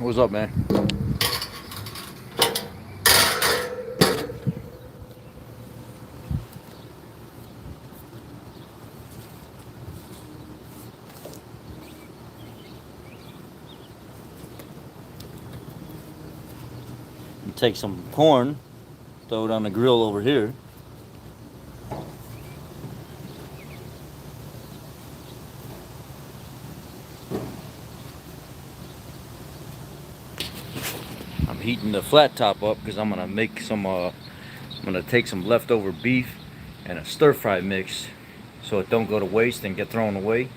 What's up, man? Take some corn, throw it on the grill over here. I'm heating the flat top up because I'm gonna make some. I'm gonna take some leftover beef and a stir fry mix, so it don't go to waste and get thrown away,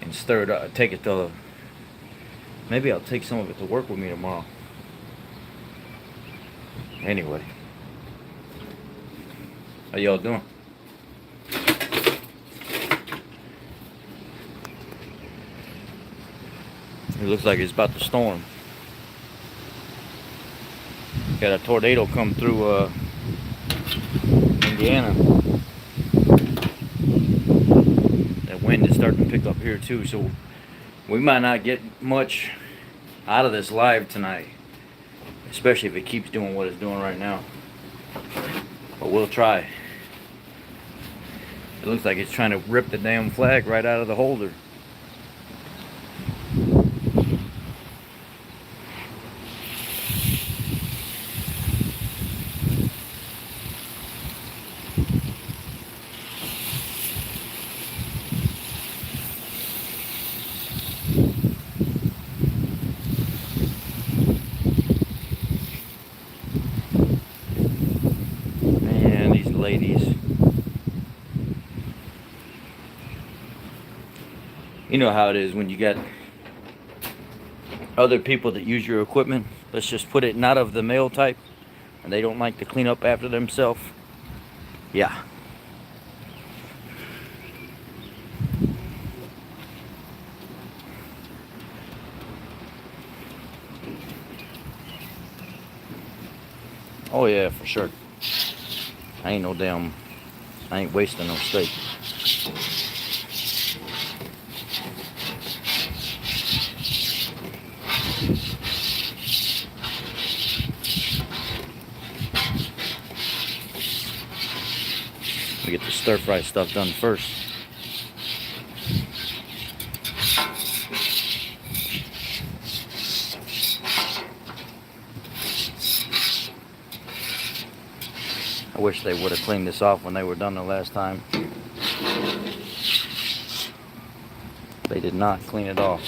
and stir it up. Take it to. Maybe I'll take some of it to work with me tomorrow. Anyway, how y'all doing? It looks like it's about to storm. Got a tornado come through Indiana. That wind is starting to pick up here too, so we might not get much out of this live tonight. Especially if it keeps doing what it's doing right now. But we'll try. It looks like it's trying to rip the damn flag right out of the holder. Ladies, you know how it is when you got other people that use your equipment. Let's just put it not of the male type, and they don't like to clean up after themselves. Yeah. Oh yeah, for sure. I ain't wasting no steak. We get the stir fry stuff done first. I wish they would have cleaned this off when they were done the last time. They did not clean it off.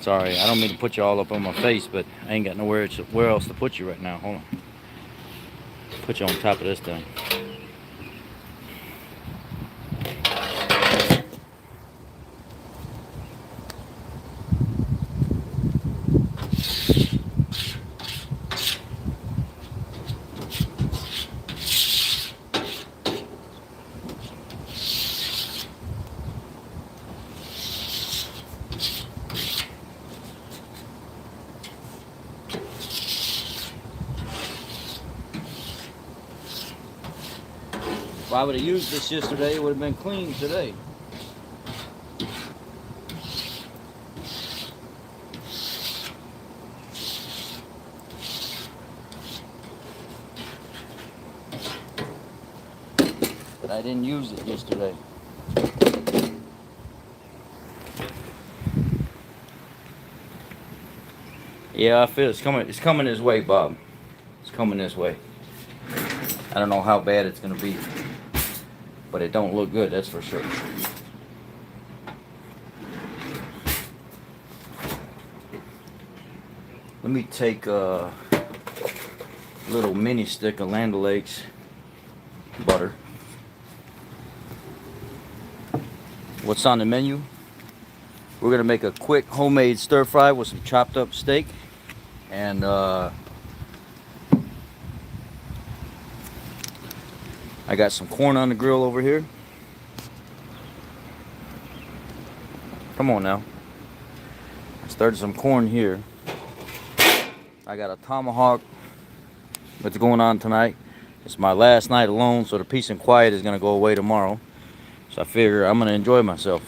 Sorry, I don't mean to put you all up on my face, but I ain't got nowhere where else to put you right now. Hold on. Put you on top of this thing. If I would have used this yesterday, it would have been clean today. But I didn't use it yesterday. Yeah, I feel it's coming this way, Bob. It's coming this way. I don't know how bad it's gonna be, but it don't look good, that's for sure. Let me take a little mini stick of Land O'Lakes butter. What's on the menu? We're gonna make a quick homemade stir fry with some chopped up steak and I got some corn on the grill over here. Come on now. I started some corn here. I got a tomahawk that's going on tonight. It's my last night alone, so the peace and quiet is going to go away tomorrow. So I figure I'm going to enjoy myself.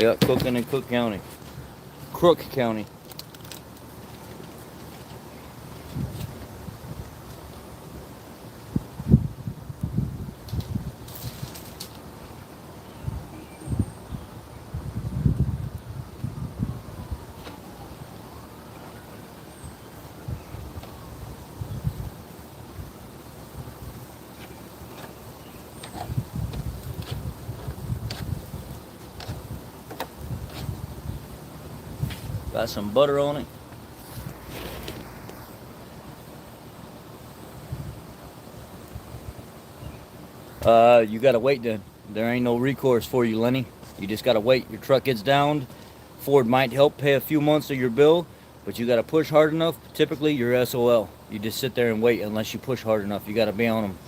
Yeah, cooking in Cook County. Crook County. Got some butter on it. You gotta wait then. There ain't no recourse for you, Lenny. You just gotta wait. Your truck gets downed. Ford might help pay a few months of your bill, but you gotta push hard enough. Typically, you're SOL. You just sit there and wait unless you push hard enough. You gotta be on them.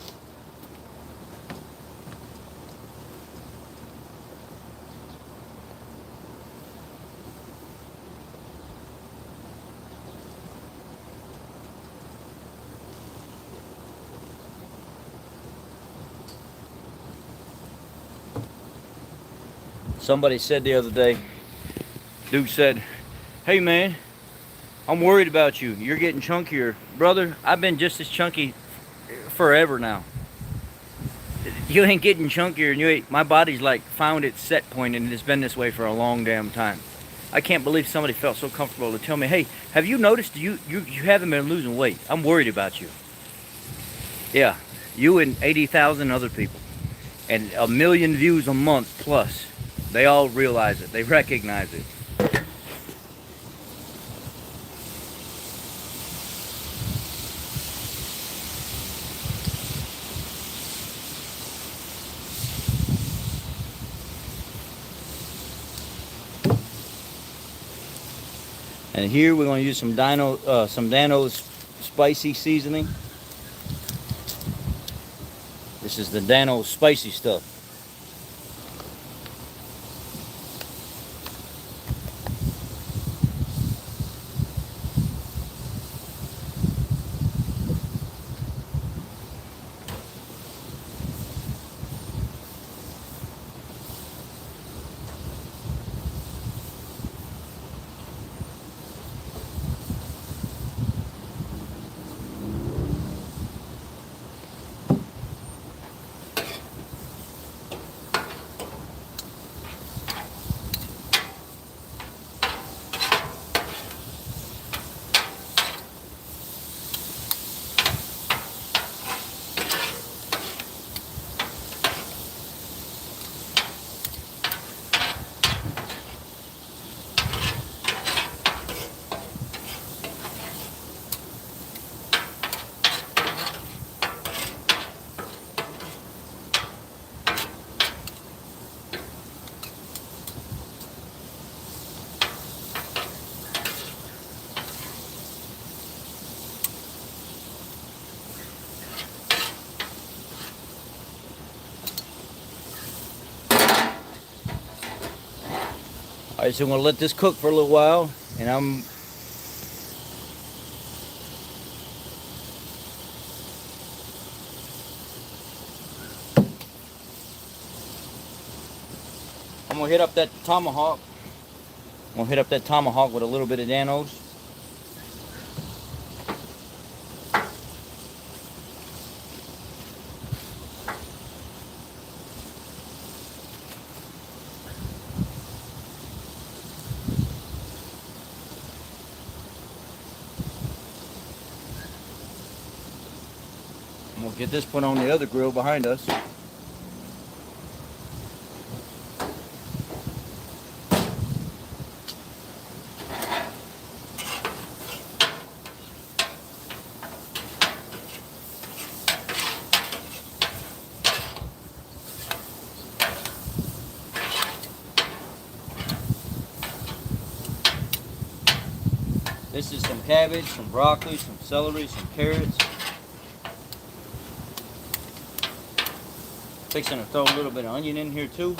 Somebody said the other day, dude said, "Hey man, I'm worried about you. You're getting chunkier." Brother, I've been just as chunky forever now. You ain't getting chunkier, and you ain't, my body's like found its set point, and it's been this way for a long damn time. I can't believe somebody felt so comfortable to tell me, "Hey, have you noticed you haven't been losing weight? I'm worried about you." Yeah, you and 80,000 other people, and 1 million views a month plus. They all realize it. They recognize it. And here we're going to use some Dano's spicy seasoning. This is the Dano's spicy stuff. Alright, so I'm going to let this cook for a little while, and I'm going to hit up that tomahawk. I'm going to hit up that tomahawk with a little bit of Dano's. We'll get this put on the other grill behind us. This is some cabbage, some broccoli, some celery, some carrots. Fixing to throw a little bit of onion in here too.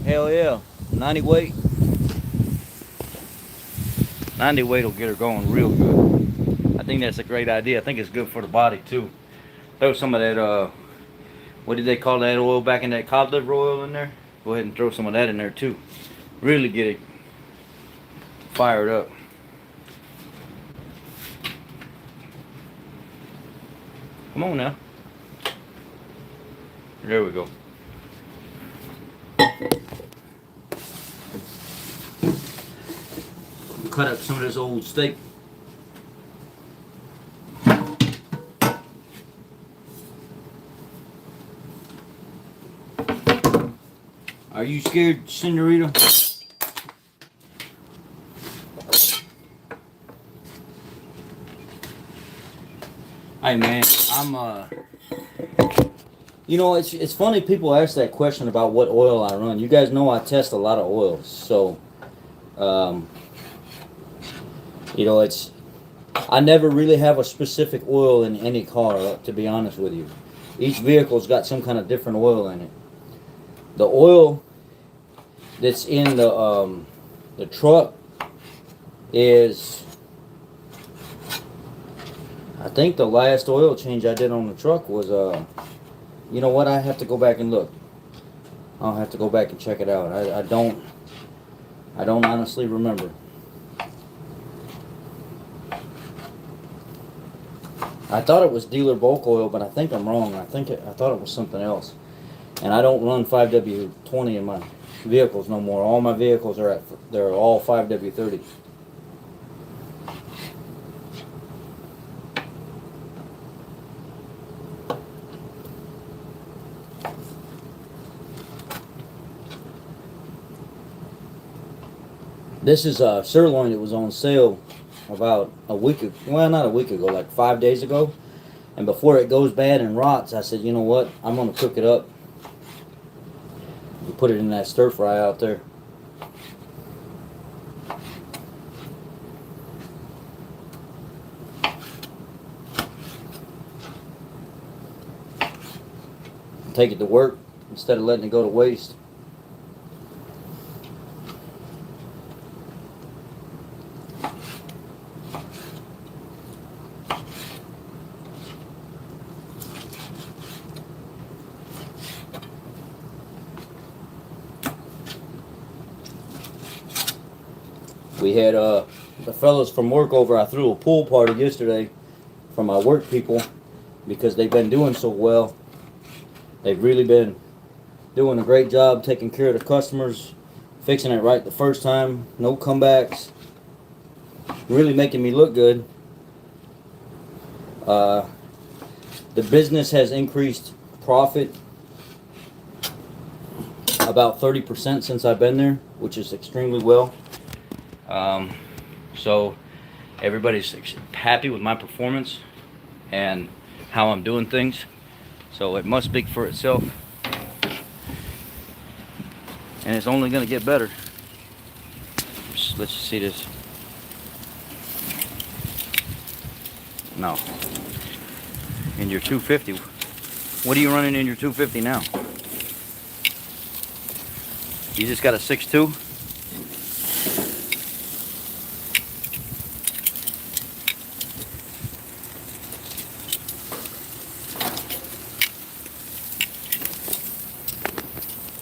Hell yeah, 90 weight. 90 weight will get her going real good. I think that's a great idea. I think it's good for the body too. Throw some of that what did they call that oil back in that cod liver oil in there? Go ahead and throw some of that in there too. Really get it fired up. Come on now. There we go. Cut up some of this old steak. Are you scared, Senorita? Hey man, you know, it's funny people ask that question about what oil I run. You guys know I test a lot of oils, so you know, I never really have a specific oil in any car, to be honest with you. Each vehicle's got some kind of different oil in it. The oil that's in the truck is, I think the last oil change I did on the truck was, you know what, I have to go back and look. I'll have to go back and check it out. I don't honestly remember. I thought it was dealer bulk oil, but I think I'm wrong. I thought it was something else. And I don't run 5W20 in my vehicles no more. All my vehicles they're all 5W30. This is a sirloin that was on sale about a week ago. Well, not a week ago, like 5 days ago. And before it goes bad and rots, I said, you know what? I'm going to cook it up. Put it in that stir fry out there. Take it to work instead of letting it go to waste. We had the fellas from work over. I threw a pool party yesterday for my work people because they've been doing so well. They've really been doing a great job taking care of the customers, fixing it right the first time, no comebacks, really making me look good. The business has increased profit about 30% since I've been there, which is extremely well. So everybody's happy with my performance and how I'm doing things. So it must speak for itself. And it's only going to get better. Let's see this. No. In your 250. What are you running in your 250 now? You just got a 6.2?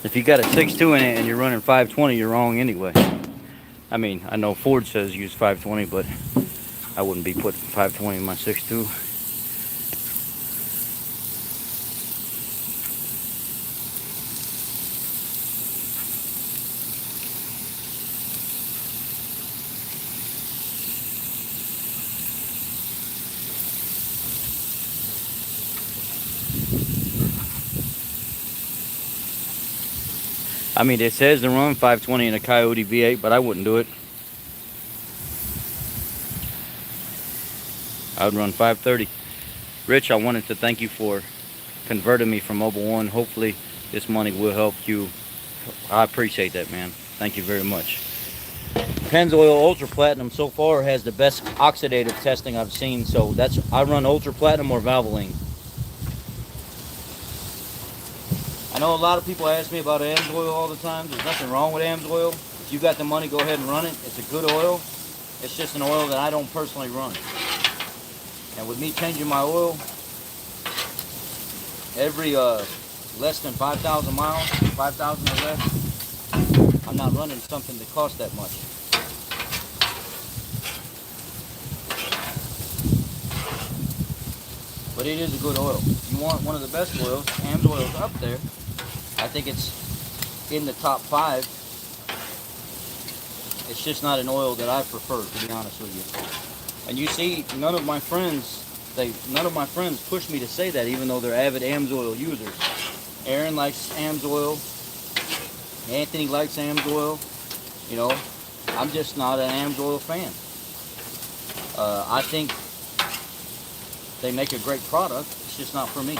If you got a 6.2 in it and you're running 520, you're wrong anyway. I mean, I know Ford says use 520, but I wouldn't be putting 520 in my 6.2. I mean, it says to run 520 in a Coyote V8, but I wouldn't do it. I would run 530. Rich, I wanted to thank you for converting me from Mobil 1. Hopefully this money will help you. I appreciate that, man. Thank you very much. Pennzoil Ultra Platinum so far has the best oxidative testing I've seen, so I run Ultra Platinum or Valvoline. I know a lot of people ask me about AMSOIL all the time. There's nothing wrong with AMSOIL. If you got the money, go ahead and run it. It's a good oil. It's just an oil that I don't personally run. And with me changing my oil every less than 5,000 miles, 5,000 or less, I'm not running something that costs that much. But it is a good oil. You want one of the best oils, AMSOIL's up there. I think it's in the top 5. It's just not an oil that I prefer, to be honest with you. And you see, none of my friends push me to say that, even though they're avid AMSOIL users. Aaron likes AMSOIL. Anthony likes AMSOIL. You know, I'm just not an AMSOIL fan. I think they make a great product. It's just not for me.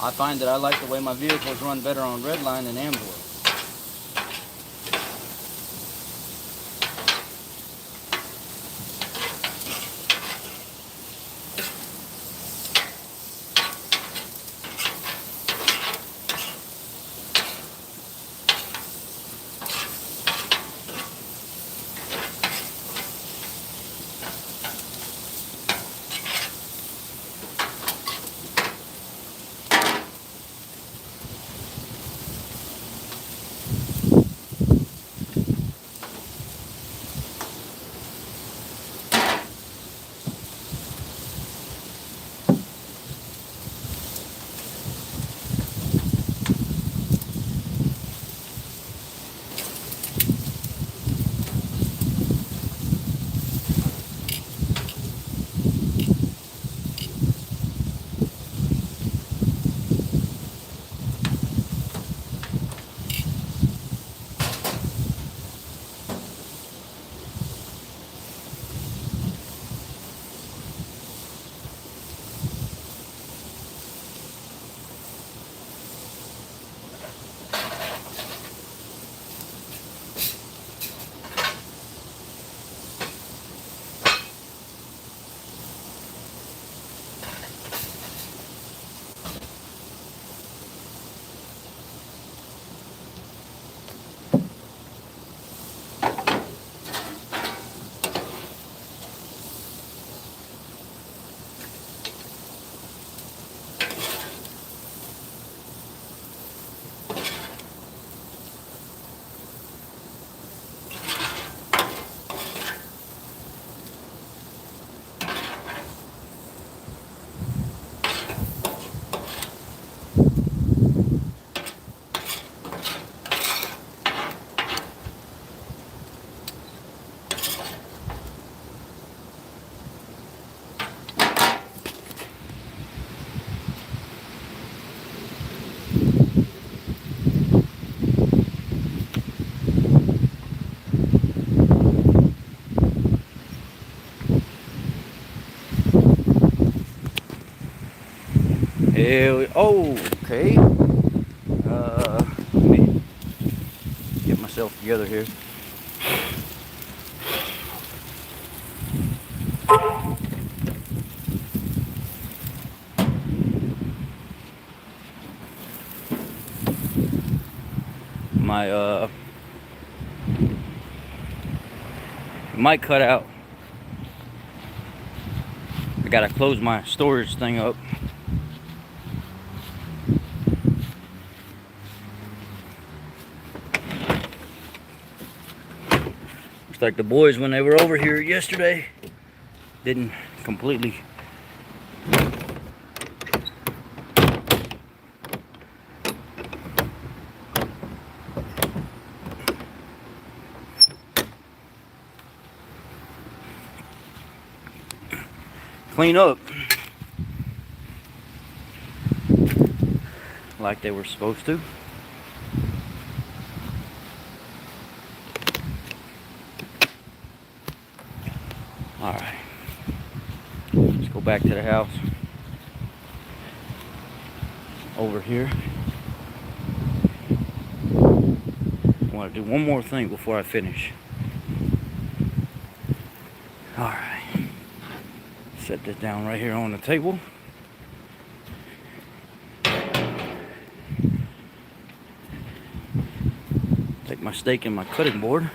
I find that I like the way my vehicles run better on Redline than AMSOIL. Okay. Let me get myself together here. My mic cut out. I gotta close my storage thing up. Looks like the boys, when they were over here yesterday, didn't completely clean up like they were supposed to. Alright, let's go back to the house. Over here, I want to do one more thing before I finish. Alright, set this down right here on the table. Take my steak and my cutting board.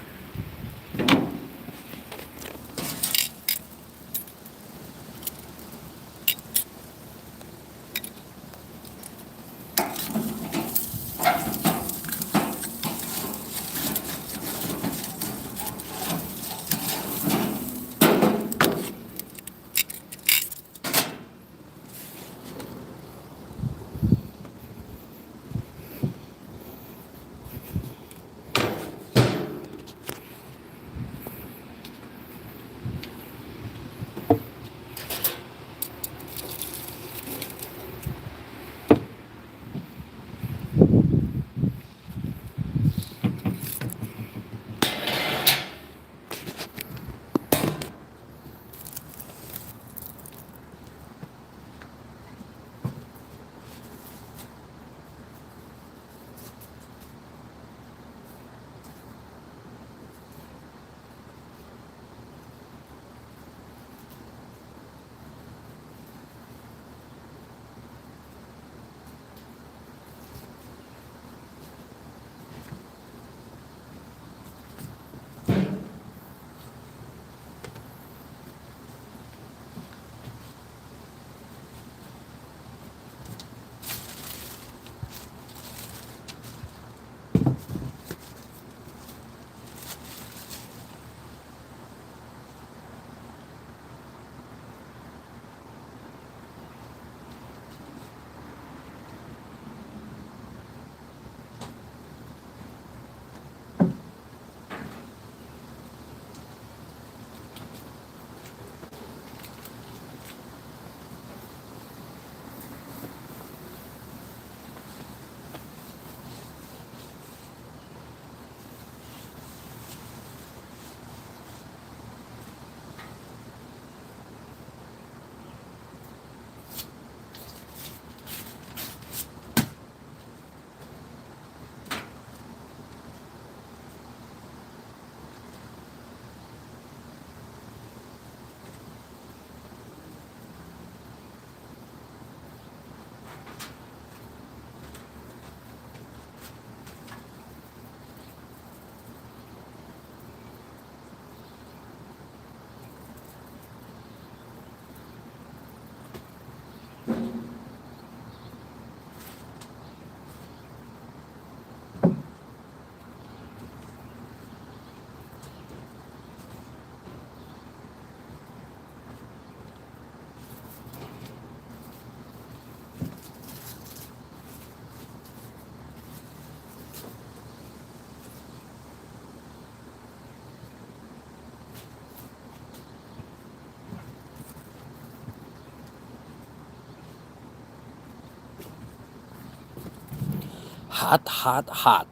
hot, hot, hot.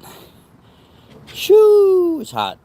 Shoo, it's hot.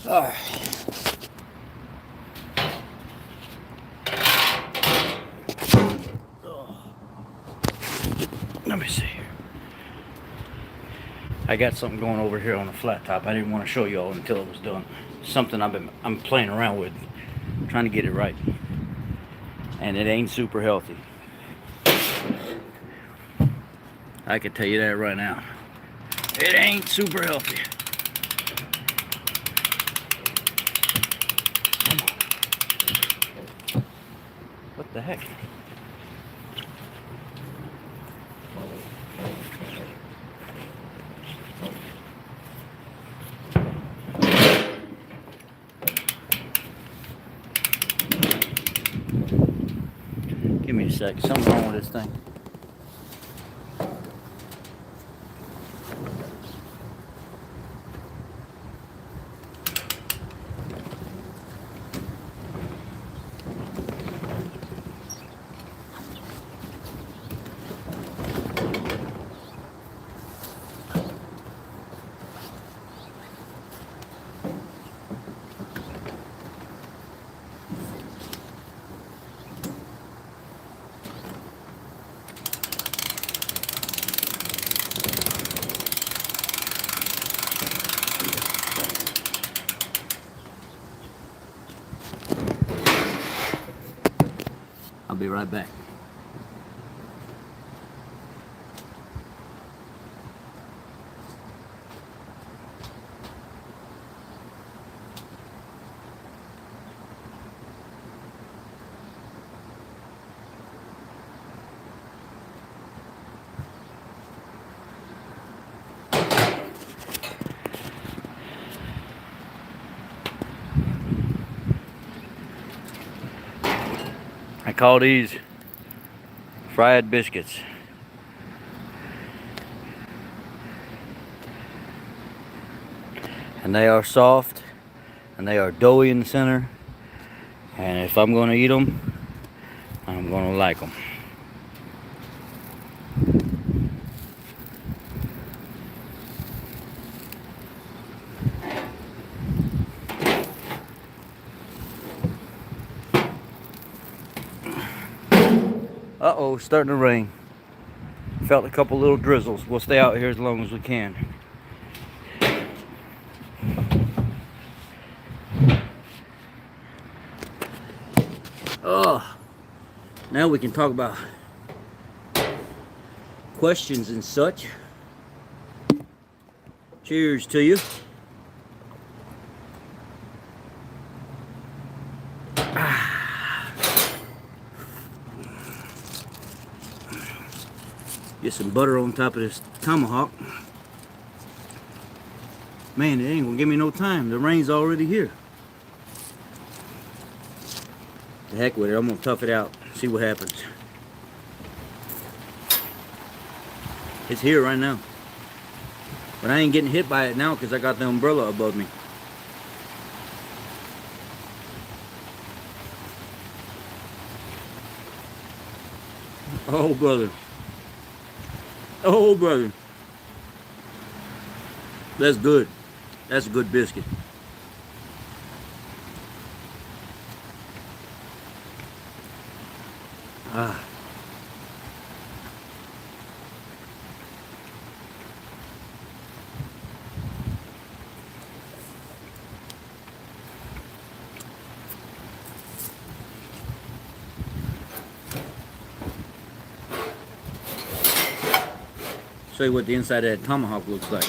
All right. Let me see here. I got something going over here on the flat top. I didn't want to show y'all until it was done. Something I'm playing around with, trying to get it right, and it ain't super healthy. I can tell you that right now. It ain't super healthy. What the heck? Give me a sec. Something's wrong with this thing. I'll be right back. I call these fried biscuits. And they are soft and they are doughy in the center. And if I'm going to eat them, I'm going to like them. Uh-oh, starting to rain. Felt a couple little drizzles. We'll stay out here as long as we can. Now we can talk about questions and such. Cheers to you. Get some butter on top of this tomahawk. Man, it ain't gonna give me no time. The rain's already here. The heck with it, I'm gonna tough it out, see what happens. It's here right now. But I ain't getting hit by it now because I got the umbrella above me. Oh, brother. Oh, brother. That's good. That's a good biscuit. Ah. Show you what the inside of that tomahawk looks like.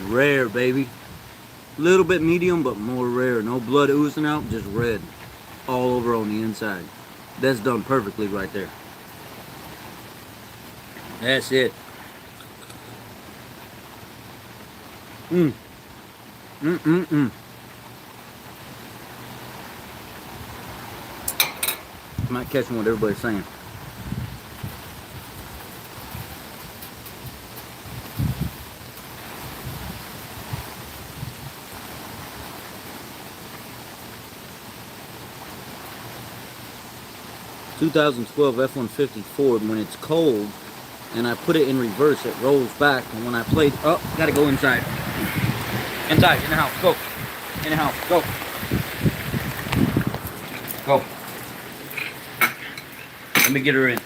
Rare, baby. Little bit medium, but more rare. No blood oozing out, just red all over on the inside. That's done perfectly right there. That's it. I'm not catching what everybody's saying. ...2012 F-150 Ford, when it's cold and I put it in reverse, it rolls back, and when I played... Oh, gotta go inside. Inside, in the house, go. In the house, go. Go. Let me get her in.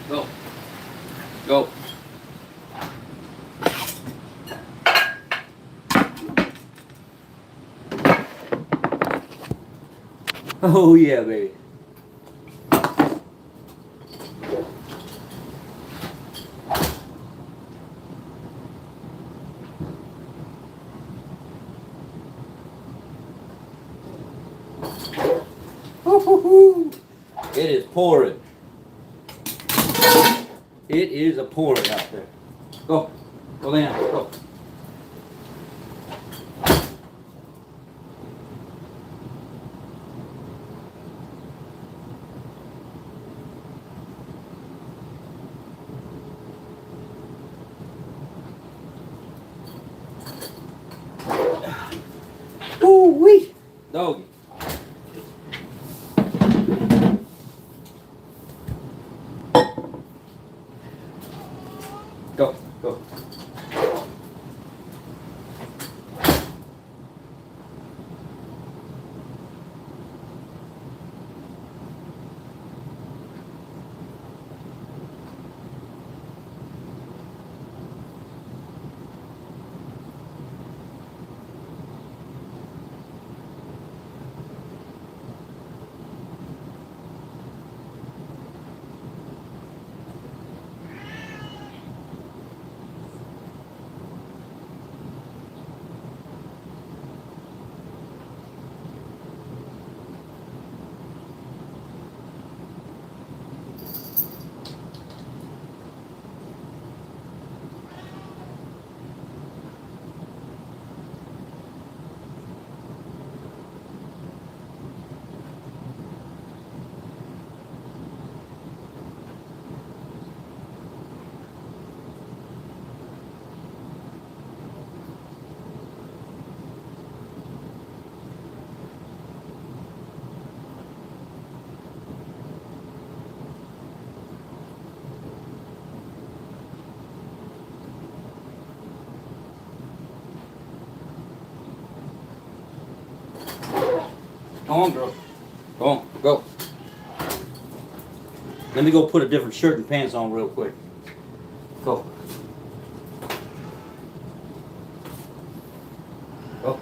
Go. Go. Oh yeah, baby. It is pouring. It is a pouring out there. Go. Go lay down. Go. Ooh-wee. Doggy. Go, go. Come on, girl. Go on, go. Let me go put a different shirt and pants on real quick. Go. Go.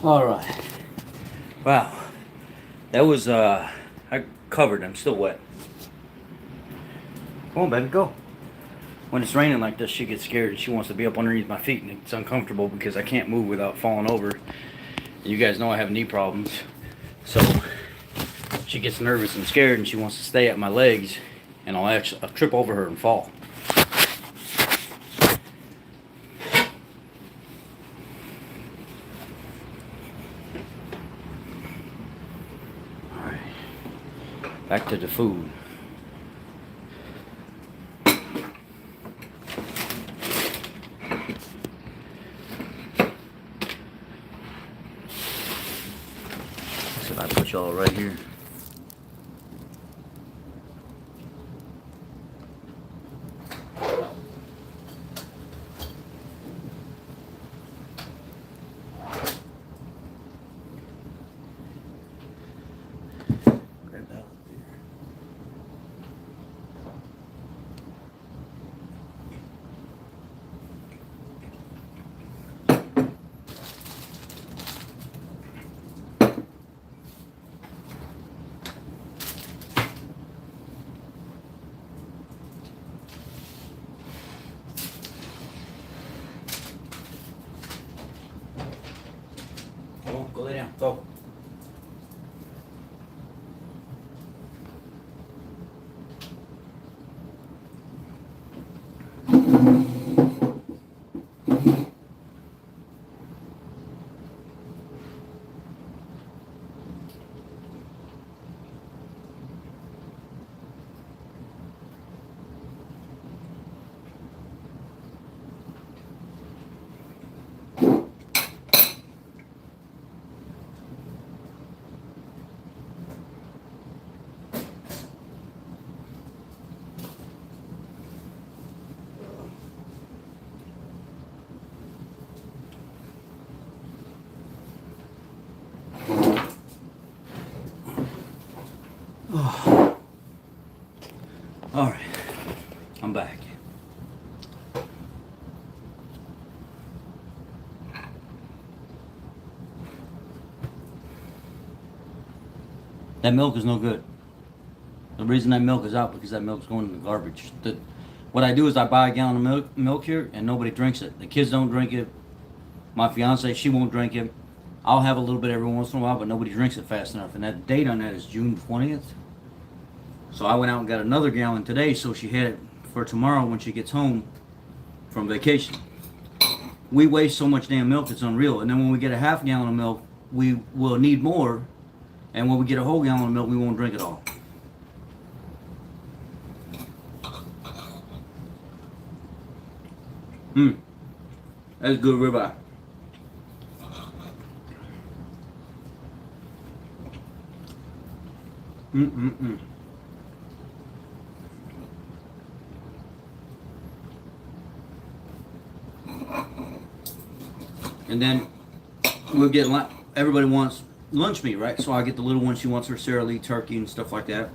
All right. Wow. That was, I covered. I'm still wet. Come on, baby, go. When it's raining like this, she gets scared and she wants to be up underneath my feet, and it's uncomfortable because I can't move without falling over. You guys know I have knee problems. So she gets nervous and scared and she wants to stay at my legs, and I'll trip over her and fall. Alright. Back to the food. So I put y'all right here. Grab that up here. Go lay down. Go. Oh. All right, I'm back. That milk is no good. The reason that milk is out because that milk's going in the garbage. What I do is I buy a gallon of milk here and nobody drinks it. The kids don't drink it. My fiance, she won't drink it. I'll have a little bit every once in a while, but nobody drinks it fast enough. And that date on that is June 20th. So I went out and got another gallon today, so she had it for tomorrow when she gets home from vacation. We waste so much damn milk, it's unreal. And then when we get a half gallon of milk, we will need more. And when we get a whole gallon of milk, we won't drink it all. That's good ribeye. And then we'll get, everybody wants lunch meat, right? So I get the little one, she wants her Sara Lee turkey and stuff like that.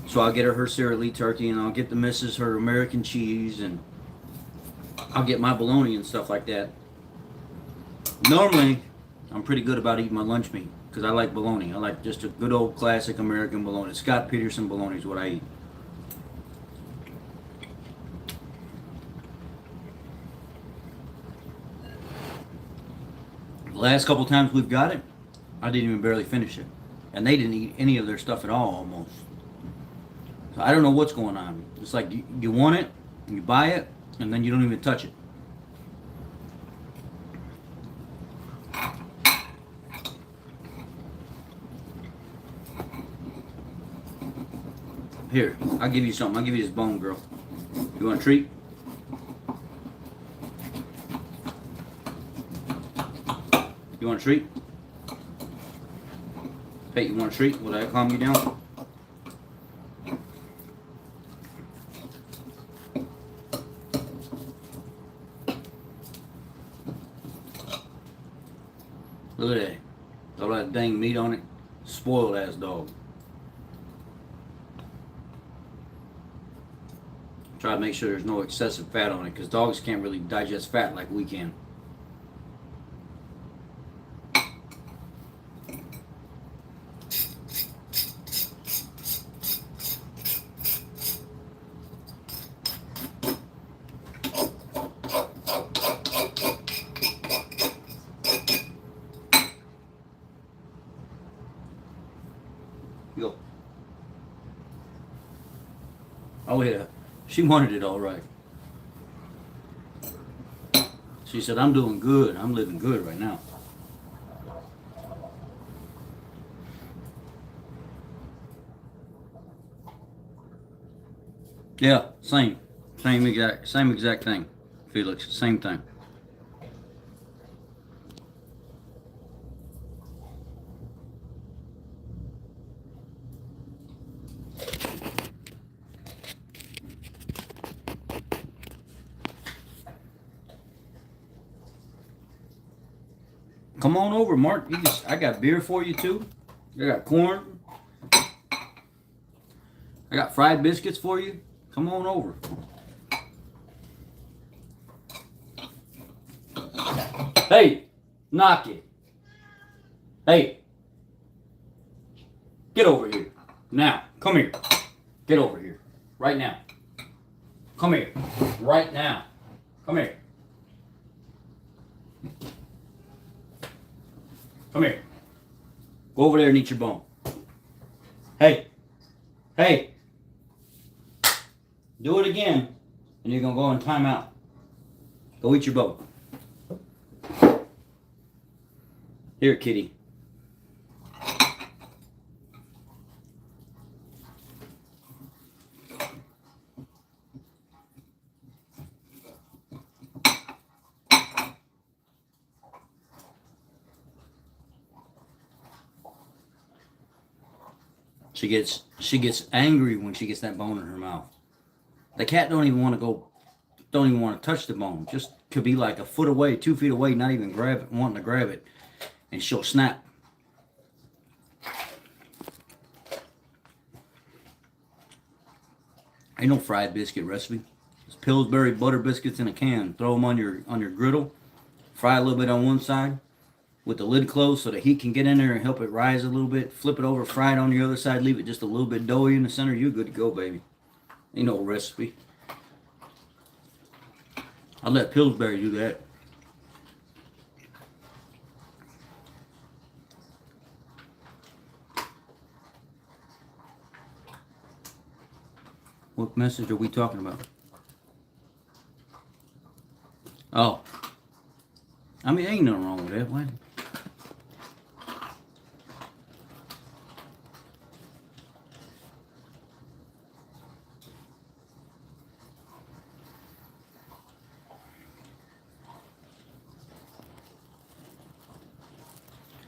So I'll get her Sara Lee turkey, and I'll get the missus her American cheese, and I'll get my bologna and stuff like that. Normally, I'm pretty good about eating my lunch meat because I like bologna. I like just a good old classic American bologna. Scott Peterson bologna is what I eat. The last couple times we've got it, I didn't even barely finish it. And they didn't eat any of their stuff at all, almost. So I don't know what's going on. It's like you want it, you buy it, and then you don't even touch it. Here, I'll give you something. I'll give you this bone, girl. You want a treat? You want a treat? Hey, you want a treat? Will that calm you down? Look at that. All that dang meat on it. Spoiled ass dog. Try to make sure there's no excessive fat on it, because dogs can't really digest fat like we can. Go. Oh yeah. She wanted it all right. She said, I'm doing good. I'm living good right now. Yeah, same. Same exact thing, Felix. Same thing. Come on over, Mark. I got beer for you too. I got corn. I got fried biscuits for you. Come on over. Hey, knock it. Hey, get over here. Now, come here. Get over here. Right now. Come here. Right now. Come here. Come here. Go over there and eat your bone. Hey. Hey. Do it again, and you're going to go in timeout. Go eat your bone. Here, kitty. She gets angry when she gets that bone in her mouth. The cat don't even want to touch the bone. Just could be like a foot away, 2 feet away, not even wanting to grab it, and she'll snap. Ain't no fried biscuit recipe. It's Pillsbury butter biscuits in a can. Throw them on your griddle. Fry a little bit on one side with the lid closed so the heat can get in there and help it rise a little bit. Flip it over, fry it on the other side. Leave it just a little bit doughy in the center. You're good to go, baby. Ain't no recipe. I'll let Pillsbury do that. What message are we talking about? I mean, ain't nothing wrong with that. What?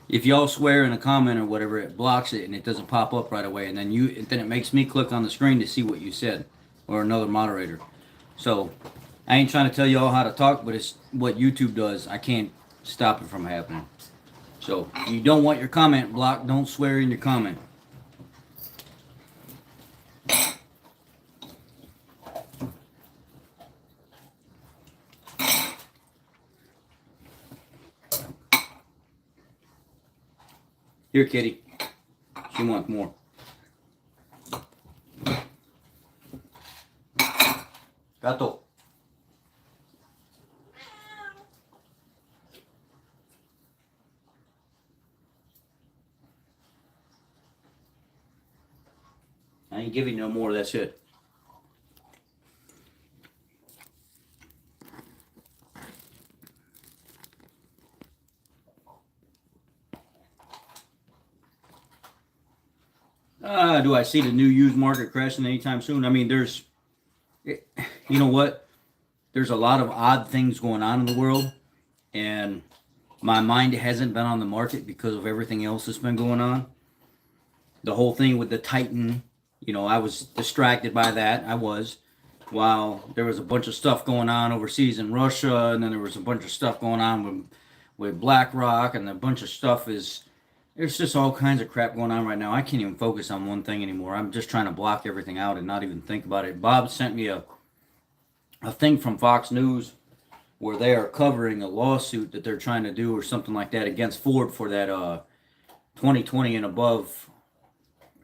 If y'all swear in a comment or whatever, it blocks it and it doesn't pop up right away, and then it makes me click on the screen to see what you said, or another moderator. So I ain't trying to tell y'all how to talk, but it's what YouTube does. I can't stop it from happening. So if you don't want your comment blocked, don't swear in your comment. Here, kitty. She wants more. Gato. I ain't giving you no more, that's it. Do I see the new used market crashing anytime soon? I mean, you know what? There's a lot of odd things going on in the world, and my mind hasn't been on the market because of everything else that's been going on. The whole thing with the Titan, I was distracted by that. I was. While there was a bunch of stuff going on overseas in Russia, and then there was a bunch of stuff going on with BlackRock, and a bunch of stuff there's just all kinds of crap going on right now. I can't even focus on one thing anymore. I'm just trying to block everything out and not even think about it. Bob sent me a thing from Fox News where they are covering a lawsuit that they're trying to do or something like that against Ford for that 2020 and above,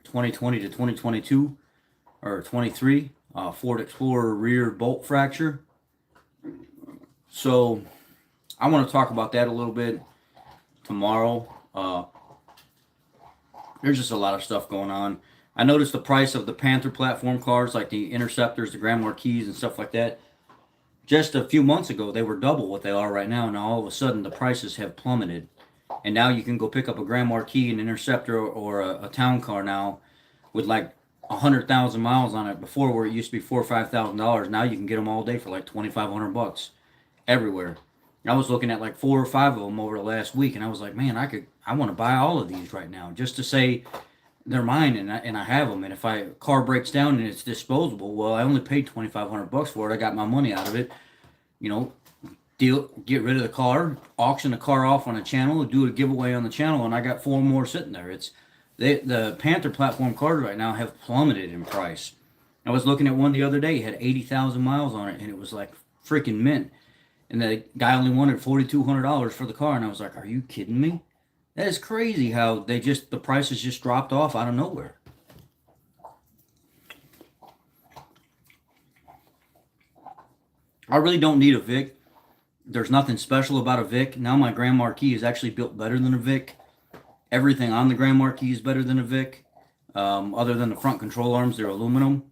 2020 to 2022 or 23 Ford Explorer rear bolt fracture. So I want to talk about that a little bit tomorrow. There's just a lot of stuff going on. I noticed the price of the Panther platform cars, like the Interceptors, the Grand Marquis, and stuff like that. Just a few months ago, they were double what they are right now. Now, all of a sudden, the prices have plummeted. And now you can go pick up a Grand Marquis, an Interceptor, or a town car now with like 100,000 miles on it. Before, where it used to be $4,000 or $5,000, now you can get them all day for like $2,500 everywhere. I was looking at like 4 or 5 of them over the last week, and I was like, man, I want to buy all of these right now just to say they're mine, and I have them. And if a car breaks down and it's disposable, well, I only paid $2,500 for it. I got my money out of it. Get rid of the car, auction the car off on a channel, do a giveaway on the channel, and I got 4 more sitting there. The Panther platform cars right now have plummeted in price. I was looking at one the other day, it had 80,000 miles on it, and it was like freaking mint. And the guy only wanted $4,200 for the car, and I was like, are you kidding me? That is crazy how the prices just dropped off out of nowhere. I really don't need a Vic. There's nothing special about a Vic. Now my Grand Marquis is actually built better than a Vic. Everything on the Grand Marquis is better than a Vic. Other than the front control arms, they're aluminum.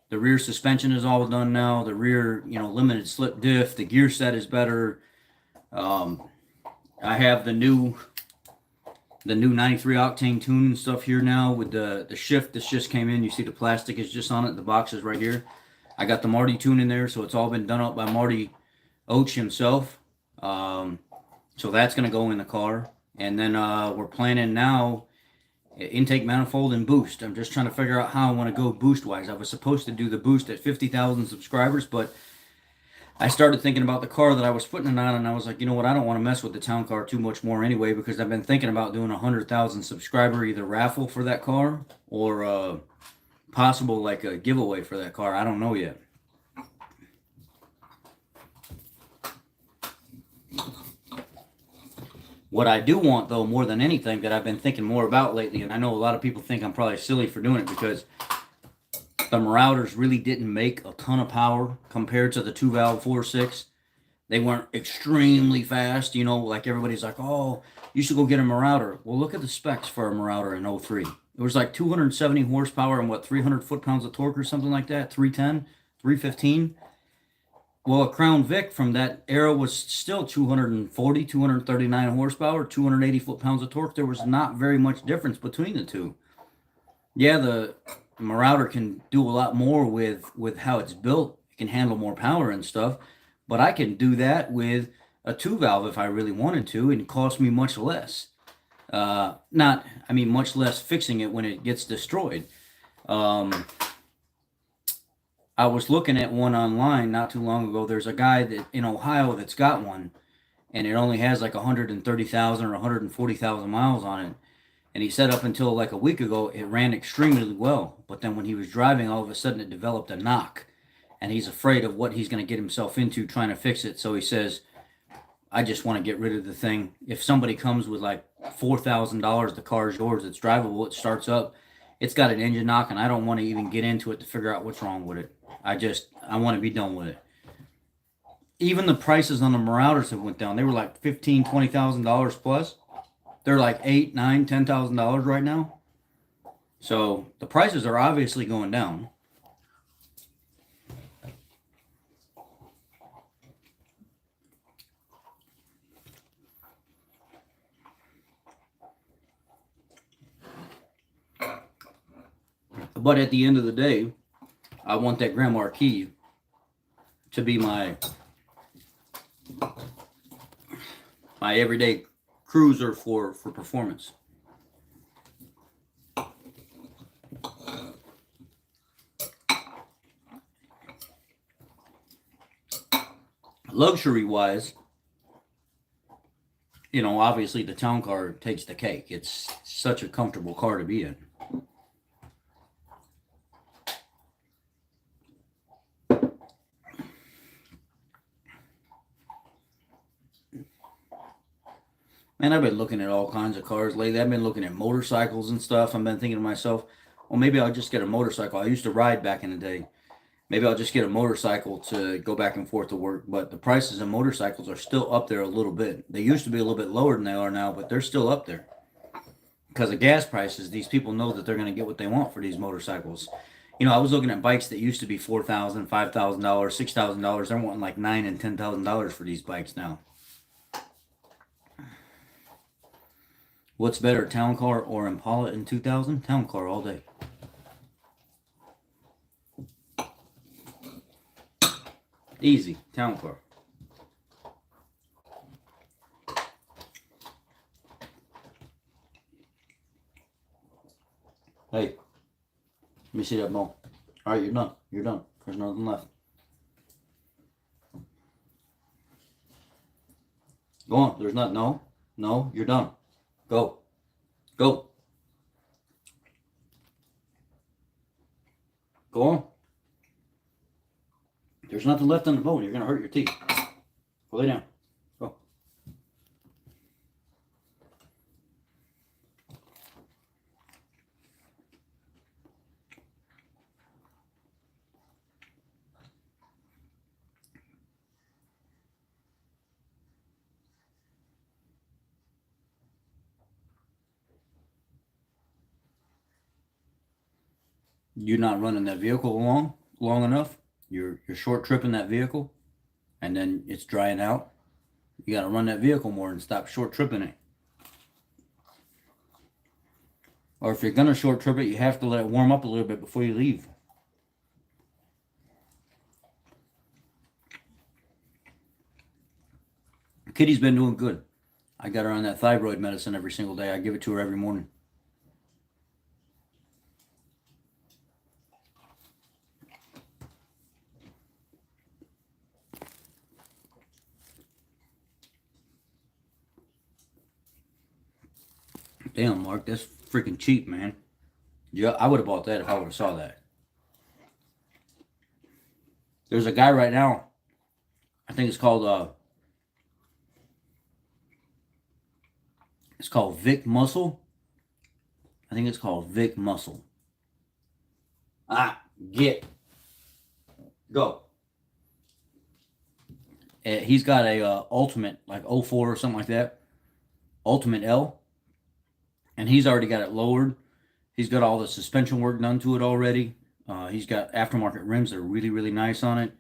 The rear suspension is all done now. The rear, limited slip diff. The gear set is better. I have the new 93 octane tune and stuff here now with the shift that's just came in. You see the plastic is just on it. The box is right here. I got the Marty tune in there, so it's all been done up by Marty Oach himself. So that's going to go in the car. And then we're planning now intake manifold and boost. I'm just trying to figure out how I want to go boost wise. I was supposed to do the boost at 50,000 subscribers, but I started thinking about the car that I was putting it on, and I was like, you know what, I don't want to mess with the town car too much more anyway, because I've been thinking about doing a 100,000 subscriber either raffle for that car or possible like a giveaway for that car. I don't know yet. What I do want, though, more than anything, that I've been thinking more about lately, and I know a lot of people think I'm probably silly for doing it, because the Marauders really didn't make a ton of power compared to the 2-valve 4.6. They weren't extremely fast, like everybody's like, oh, you should go get a Marauder. Well, look at the specs for a Marauder in 03. It was like 270 horsepower and 300 foot-pounds of torque or something like that, 310, 315. Well, a Crown Vic from that era was still 240, 239 horsepower, 280 foot-pounds of torque. There was not very much difference between the two. Yeah, the Marauder can do a lot more with how it's built. It can handle more power and stuff, but I can do that with a two valve if I really wanted to, and it cost me much less. Not, I mean, much less fixing it when it gets destroyed. Um, I was looking at one online not too long ago. There's a guy that in Ohio that's got one, and it only has like 130,000 or 140,000 miles on it. And he said up until like a week ago, it ran extremely well. But then when he was driving, all of a sudden it developed a knock. And he's afraid of what he's going to get himself into trying to fix it. So he says, I just want to get rid of the thing. If somebody comes with like $4,000, the car is yours, it's drivable, it starts up, it's got an engine knock, and I don't want to even get into it to figure out what's wrong with it. I want to be done with it. Even the prices on the Marauders have went down. They were like $15,000-$20,000 plus. They're like $8,000, $9,000, $10,000 right now. So the prices are obviously going down. But at the end of the day, I want that Grand Marquis to be my everyday cruiser for performance. Luxury wise, you know, obviously the town car takes the cake. It's such a comfortable car to be in. Man, I've been looking at all kinds of cars lately. I've been looking at motorcycles and stuff. I've been thinking to myself, well, maybe I'll just get a motorcycle. I used to ride back in the day. Maybe I'll just get a motorcycle to go back and forth to work. But the prices of motorcycles are still up there a little bit. They used to be a little bit lower than they are now, but they're still up there. Because of gas prices, these people know that they're going to get what they want for these motorcycles. You know, I was looking at bikes that used to be $4,000, $5,000, $6,000. They're wanting like $9,000 and $10,000 for these bikes now. What's better, town car or Impala in 2000? Town car all day. Easy, town car. Hey, let me see that ball. All right, you're done. You're done. There's nothing left. Go on. There's not. No. No, you're done. Go. Go. Go on. There's nothing left on the bone. You're going to hurt your teeth. Go lay down. Go. You're not running that vehicle long enough. You're short tripping that vehicle, and then it's drying out. You got to run that vehicle more and stop short tripping it. Or if you're gonna short trip it, you have to let it warm up a little bit before you leave. Kitty's been doing good. I got her on that thyroid medicine every single day. I give it to her every morning. Damn, Mark, that's freaking cheap, man. Yeah, I would have bought that if I would have saw that. There's a guy right now, I think it's called Vic Muscle. I think it's called Vic Muscle. Go. He's got a Ultimate, like 04 or something like that. Ultimate L. And he's already got it lowered. He's got all the suspension work done to it already. He's got aftermarket rims that are really, really nice on it.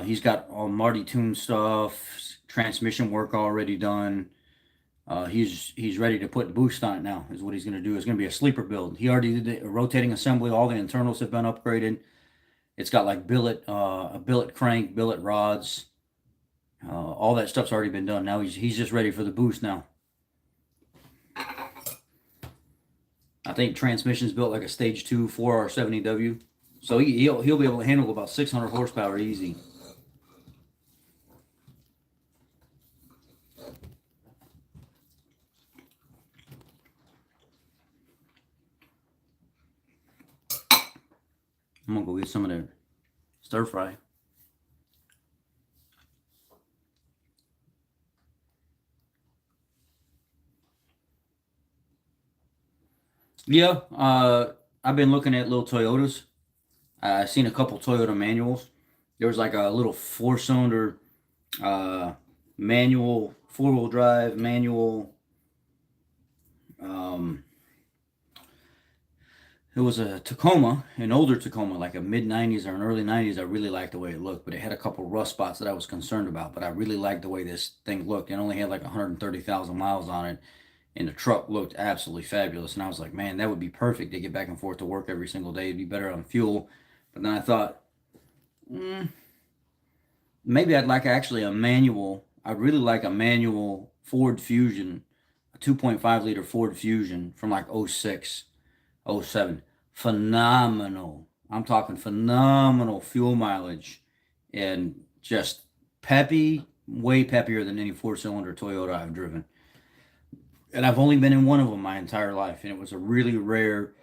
He's got all Marty tuned stuff, transmission work already done. He's ready to put boost on it now. Is what he's going to do. It's going to be a sleeper build. He already did the rotating assembly. All the internals have been upgraded. It's got like a billet crank, billet rods. All that stuff's already been done. Now he's just ready for the boost now. I think transmission's built like a stage 2 4R70W. So he'll be able to handle about 600 horsepower easy. I'm gonna go get some of their stir fry. Yeah, I've been looking at little Toyotas. I've seen a couple Toyota manuals. There was like a little 4-cylinder manual, 4-wheel drive manual. It was a Tacoma, an older Tacoma, like a mid-90s or an early 90s. I really liked the way it looked, but it had a couple rust spots that I was concerned about. But I really liked the way this thing looked. It only had like 130,000 miles on it, and the truck looked absolutely fabulous. And I was like, man, that would be perfect to get back and forth to work every single day. It'd be better on fuel. But then I thought, maybe I'd like actually a manual. I'd really like a manual Ford Fusion, a 2.5 liter Ford Fusion from like '06. '07. Phenomenal. I'm talking phenomenal fuel mileage and just peppy, way peppier than any 4-cylinder Toyota I've driven. And I've only been in one of them my entire life, and it was a really rare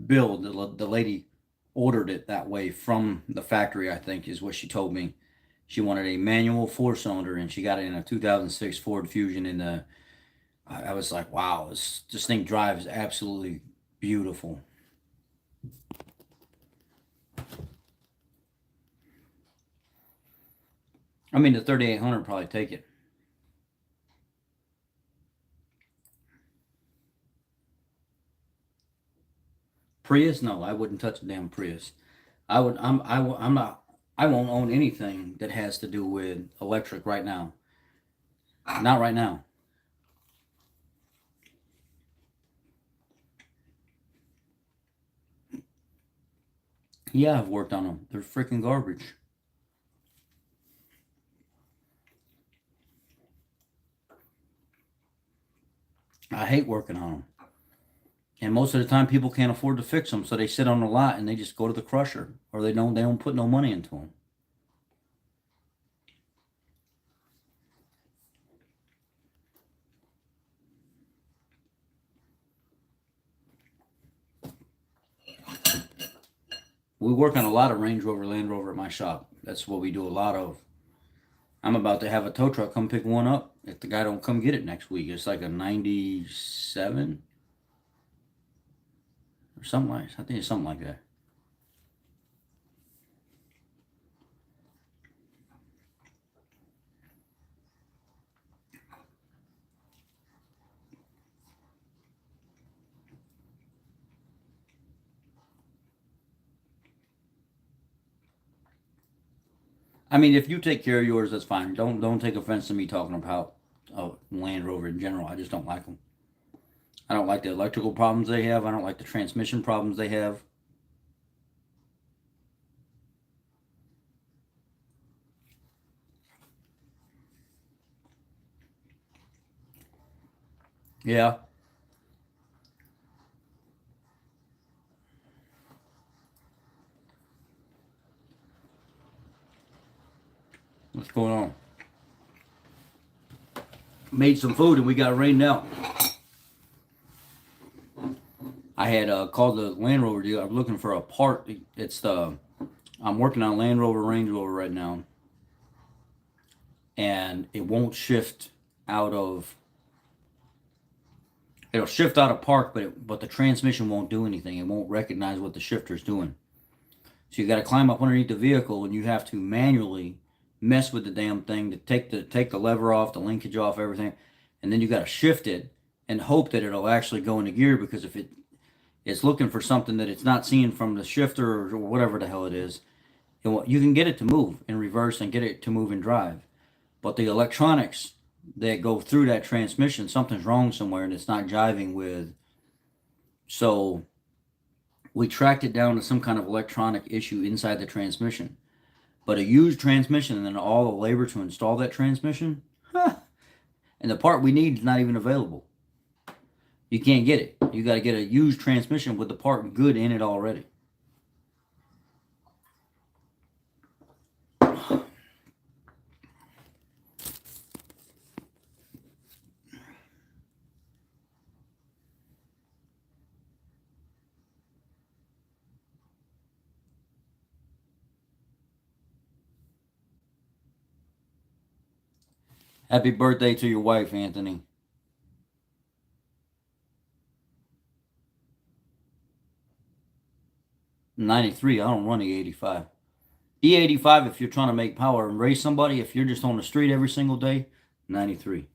build. The lady ordered it that way from the factory, I think, is what she told me. She wanted a manual 4-cylinder, and she got it in a 2006 Ford Fusion. And I was like, wow, this thing drives absolutely beautiful. I mean, the 3800 probably take it. Prius? No, I wouldn't touch a damn Prius. I'm not. I won't own anything that has to do with electric right now. Not right now. Yeah, I've worked on them. They're freaking garbage. I hate working on them. And most of the time, people can't afford to fix them, so they sit on the lot and they just go to the crusher, or they don't put no money into them. We work on a lot of Range Rover, Land Rover at my shop. That's what we do a lot of. I'm about to have a tow truck come pick one up if the guy don't come get it next week. It's like a 97 or something like that. I think it's something like that. I mean, if you take care of yours, that's fine. Don't take offense to me talking about Land Rover in general. I just don't like them. I don't like the electrical problems they have. I don't like the transmission problems they have. Yeah. What's going on? Made some food and we got rained out. I had called the Land Rover dealer. I'm looking for a part. I'm working on Land Rover, Range Rover right now, and it won't shift out of. It'll shift out of park, but the transmission won't do anything. It won't recognize what the shifter's doing. So you got to climb up underneath the vehicle, and you have to manually mess with the damn thing to take the lever off, the linkage off, everything, and then you got to shift it and hope that it'll actually go into gear, because if it's looking for something that it's not seeing from the shifter or whatever the hell it is, You can get it to move in reverse and get it to move in drive, but the electronics that go through that transmission, something's wrong somewhere and it's not jiving with. So we tracked it down to some kind of electronic issue inside the transmission. But a used transmission and then all the labor to install that transmission, huh, and the part we need is not even available. You can't get it. You got to get a used transmission with the part good in it already. Happy birthday to your wife, Anthony. 93, I don't run E85. E85 if you're trying to make power and race somebody. If you're just on the street every single day, 93.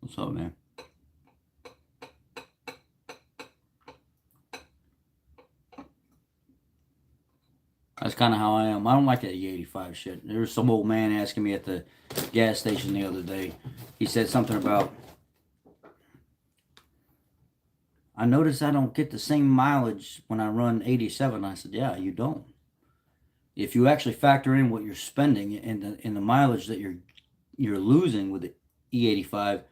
What's up, man? That's kind of how I am. I don't like that E85 shit. There was some old man asking me at the gas station the other day. He said something about, I notice I don't get the same mileage when I run 87. I said, yeah, you don't. If you actually factor in what you're spending in the mileage that you're losing with the E85,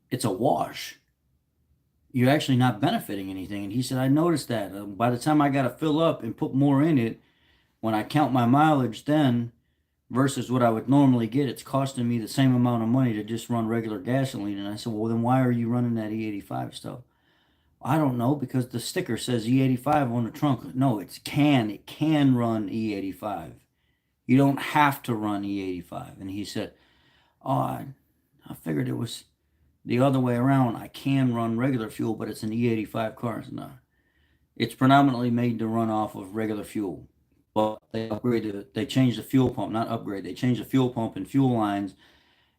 it's a wash. You're actually not benefiting anything. And he said, I noticed that. By the time I got to fill up and put more in it, when I count my mileage then versus what I would normally get, it's costing me the same amount of money to just run regular gasoline. And I said, well, then why are you running that E85 stuff? I don't know, because the sticker says E85 on the trunk. No, it can run E85. You don't have to run E85. And he said, oh, I figured it was the other way around. I can run regular fuel, but it's an E85 car. No, it's predominantly made to run off of regular fuel. But they changed the fuel pump, not upgrade. They changed the fuel pump and fuel lines,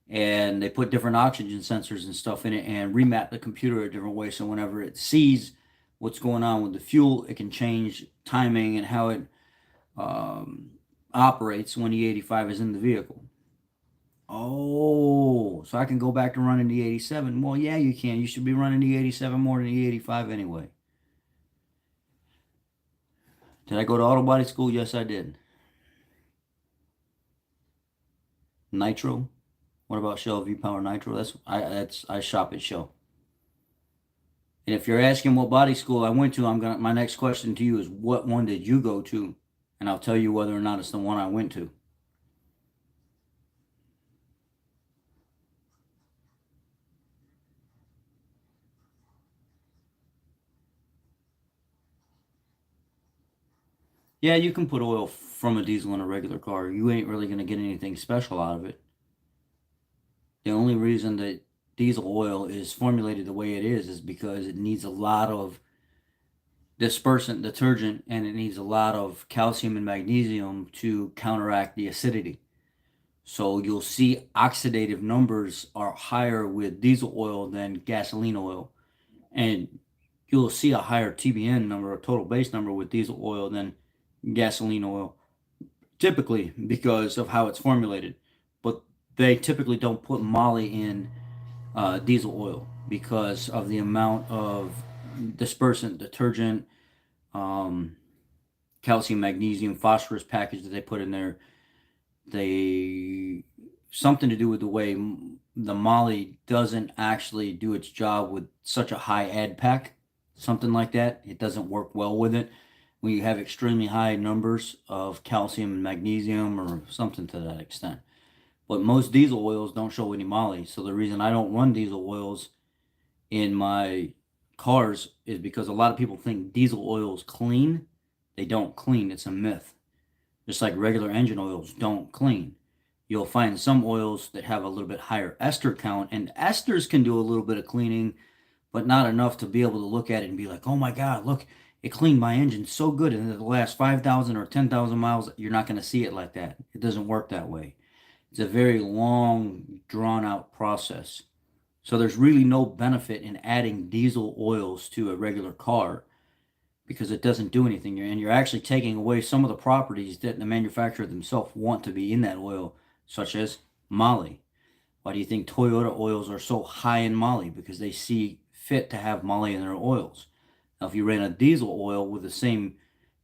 and they put different oxygen sensors and stuff in it and remap the computer a different way. So whenever it sees what's going on with the fuel, it can change timing and how it operates when the 85 is in the vehicle. Oh, so I can go back to running the 87. Well, yeah, you can. You should be running the 87 more than the 85 anyway. Did I go to auto body school? Yes, I did. Nitro. What about Shell V-Power Nitro? I shop at Shell. And if you're asking what body school I went to, my next question to you is, what one did you go to? And I'll tell you whether or not it's the one I went to. Yeah, you can put oil from a diesel in a regular car. You ain't really going to get anything special out of it. The only reason that diesel oil is formulated the way it is because it needs a lot of dispersant detergent and it needs a lot of calcium and magnesium to counteract the acidity. So you'll see oxidative numbers are higher with diesel oil than gasoline oil. And you'll see a higher TBN number, a total base number, with diesel oil than gasoline oil, typically because of how it's formulated. But they typically don't put moly in diesel oil because of the amount of dispersant, detergent, calcium, magnesium, phosphorus package that they put in there. Something to do with the way the moly doesn't actually do its job with such a high add pack, something like that. It doesn't work well with it when you have extremely high numbers of calcium and magnesium or something to that extent. But most diesel oils don't show any moly. So the reason I don't run diesel oils in my cars is because a lot of people think diesel oils clean. They don't clean. It's a myth. Just like regular engine oils don't clean. You'll find some oils that have a little bit higher ester count, and esters can do a little bit of cleaning, but not enough to be able to look at it and be like, oh my God, look, it cleaned my engine so good. And in the last 5,000 or 10,000 miles, you're not going to see it like that. It doesn't work that way. It's a very long, drawn out process. So there's really no benefit in adding diesel oils to a regular car because it doesn't do anything. And you're actually taking away some of the properties that the manufacturer themselves want to be in that oil, such as moly. Why do you think Toyota oils are so high in moly? Because they see fit to have moly in their oils. Now, if you ran a diesel oil with the same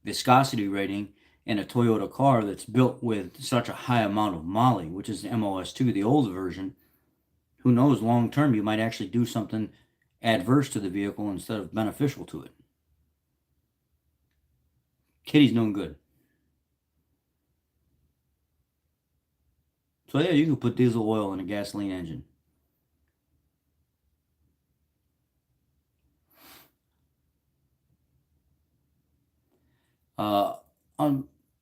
viscosity rating in a Toyota car that's built with such a high amount of moly, which is the MOS2, the old version, who knows, long term, you might actually do something adverse to the vehicle instead of beneficial to it. Kitty's doing good. So yeah, you can put diesel oil in a gasoline engine. Uh,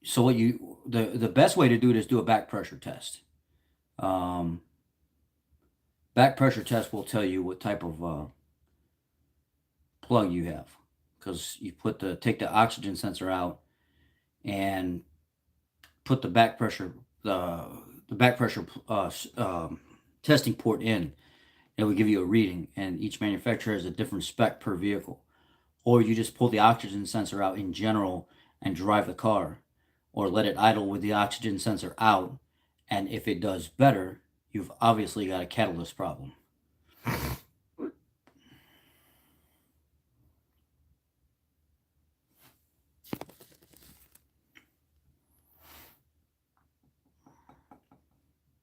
so what the best way to do it is do a back pressure test. Um, Back pressure test will tell you what type of plug you have, because you take the oxygen sensor out and put the back pressure testing port in. It will give you a reading, and each manufacturer has a different spec per vehicle. Or you just pull the oxygen sensor out in general and drive the car, or let it idle with the oxygen sensor out, and if it does better, you've obviously got a catalyst problem.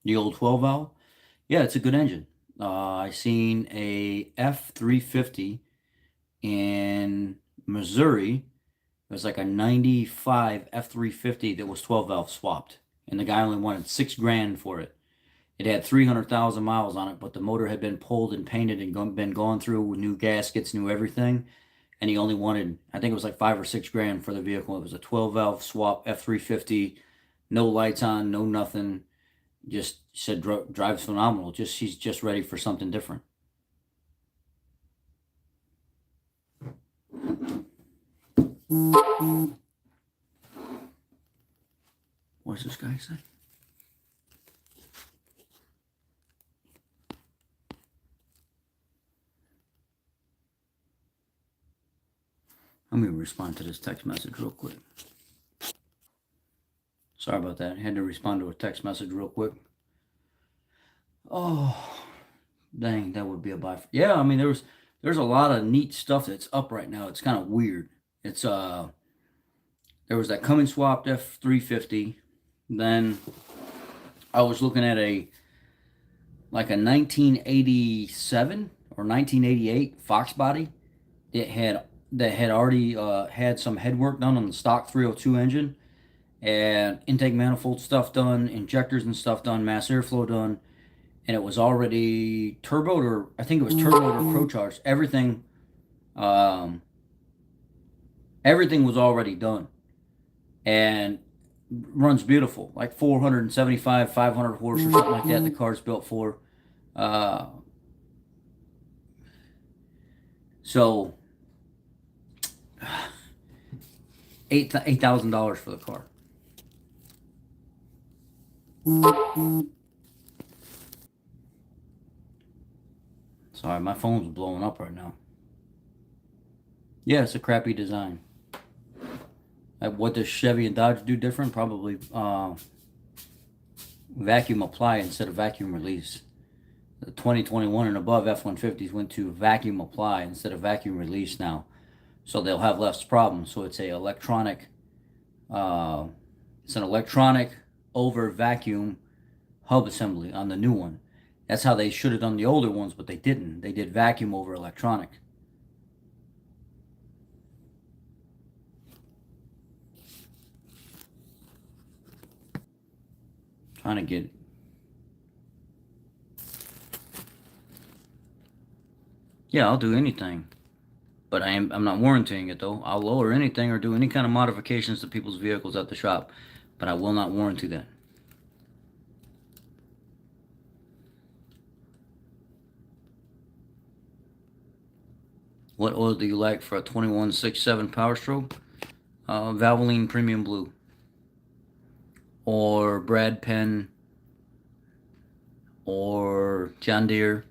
The old 12 valve, yeah, it's a good engine. I seen a F350 in Missouri. It was like a 95 F350 that was 12 valve swapped, and the guy only wanted $6,000 for it. It had 300,000 miles on it, but the motor had been pulled and painted and been gone through with new gaskets, new everything. And he only wanted, I think it was like 5 or 6 grand for the vehicle. It was a 12 valve swap F350, no lights on, no nothing. Just said drives phenomenal. He's just ready for something different. What's this guy say? Let me respond to this text message real quick. Sorry about that. I had to respond to a text message real quick. Oh, dang, that would be a buy. Yeah, I mean, there's a lot of neat stuff that's up right now. It's kind of weird. It's there was that Cummins swapped F350. Then I was looking at a 1987 or 1988 Fox body. It had already had some head work done on the stock 302 engine, and intake manifold stuff done, injectors and stuff done, mass airflow done, and it was already turboed, or I think it was turboed or pro-charged. Everything was already done, and runs beautiful, like 475, 500 horse or something like that. The car's built for. So $8,000 for the car. Sorry, my phone's blowing up right now. Yeah, it's a crappy design. What does Chevy and Dodge do different? Probably vacuum apply instead of vacuum release. The 2021 and above F-150s went to vacuum apply instead of vacuum release now. So they'll have less problems. So it's an electronic over vacuum hub assembly on the new one. That's how they should have done the older ones, but they didn't. They did vacuum over electronic. Trying to get it. Yeah, I'll do anything. But I'm not warranting it though. I'll lower anything or do any kind of modifications to people's vehicles at the shop, but I will not warranty that. What oil do you like for a 2167 Power Stroke? Valvoline Premium Blue. Or Brad Penn. Or John Deere.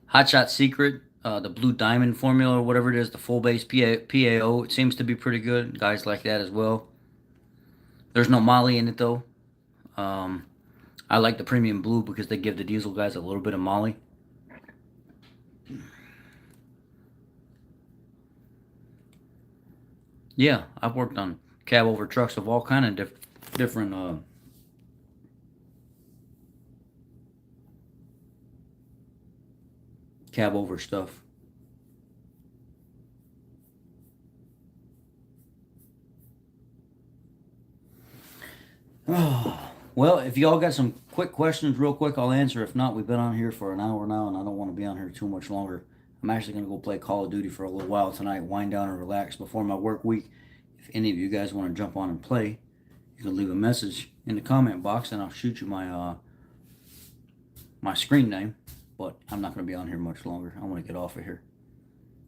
Hot Shot Secret, the Blue Diamond formula or whatever it is, the full base PAO. It seems to be pretty good. Guys like that as well. There's no Molly in it though. Um, I like the Premium Blue because they give the diesel guys a little bit of Molly. Yeah, I've worked on cab over trucks of all kind of different cab over stuff. Oh, well, if y'all got some quick questions, real quick, I'll answer. If not, we've been on here for an hour now, and I don't want to be on here too much longer. I'm actually going to go play Call of Duty for a little while tonight, wind down and relax before my work week. If any of you guys want to jump on and play, you can leave a message in the comment box, and I'll shoot you my screen name. But I'm not going to be on here much longer. I want to get off of here.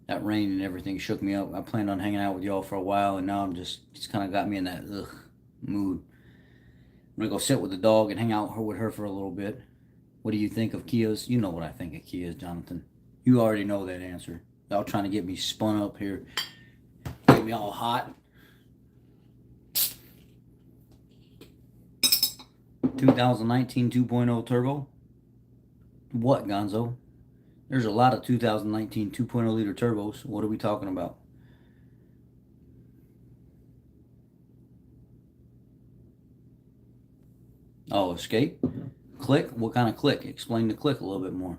That rain and everything shook me up. I planned on hanging out with y'all for a while, and now it's kind of got me in that mood. I'm gonna go sit with the dog and hang out with her for a little bit. What do you think of Kias? You know what I think of Kias, Jonathan. You already know that answer. Y'all trying to get me spun up here, get me all hot. 2019 2.0 turbo. What, Gonzo? There's a lot of 2019 2.0 liter turbos. What are we talking about? Oh, escape? Click? What kind of click? Explain the click a little bit more.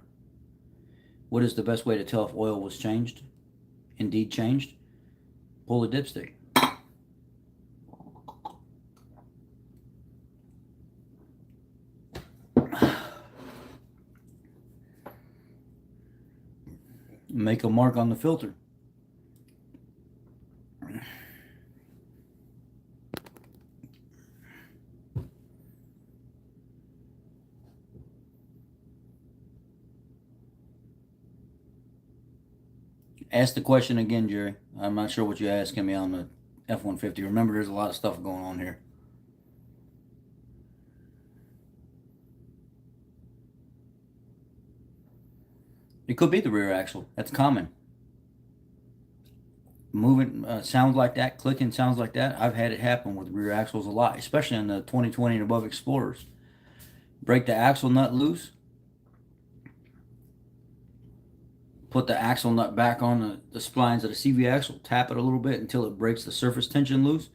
What is the best way to tell if oil was changed? Indeed changed? Pull a dipstick. Make a mark on the filter. Ask the question again, Jerry. I'm not sure what you're asking me on the F-150. Remember, there's a lot of stuff going on here. It could be the rear axle. That's common. Moving sounds like that, clicking sounds like that. I've had it happen with rear axles a lot, especially on the 2020 and above Explorers. Break the axle nut loose. Put the axle nut back on the splines of the CV axle. Tap it a little bit until it breaks the surface tension loose.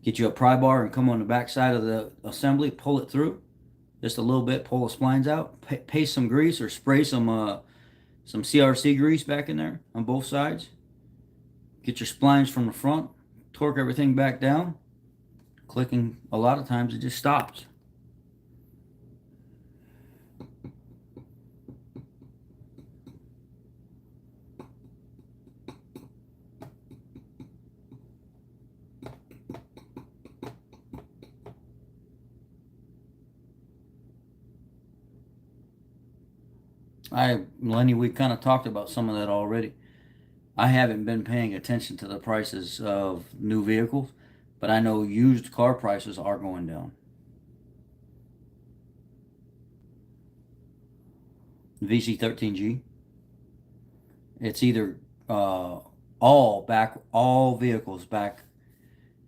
Get you a pry bar and come on the back side of the assembly. Pull it through just a little bit. Pull the splines out. Paste some grease or spray some CRC grease back in there on both sides. Get your splines from the front. Torque everything back down. Clicking, a lot of times it just stops. Lenny, we kind of talked about some of that already. I haven't been paying attention to the prices of new vehicles, but I know used car prices are going down. VC13G. It's either all vehicles back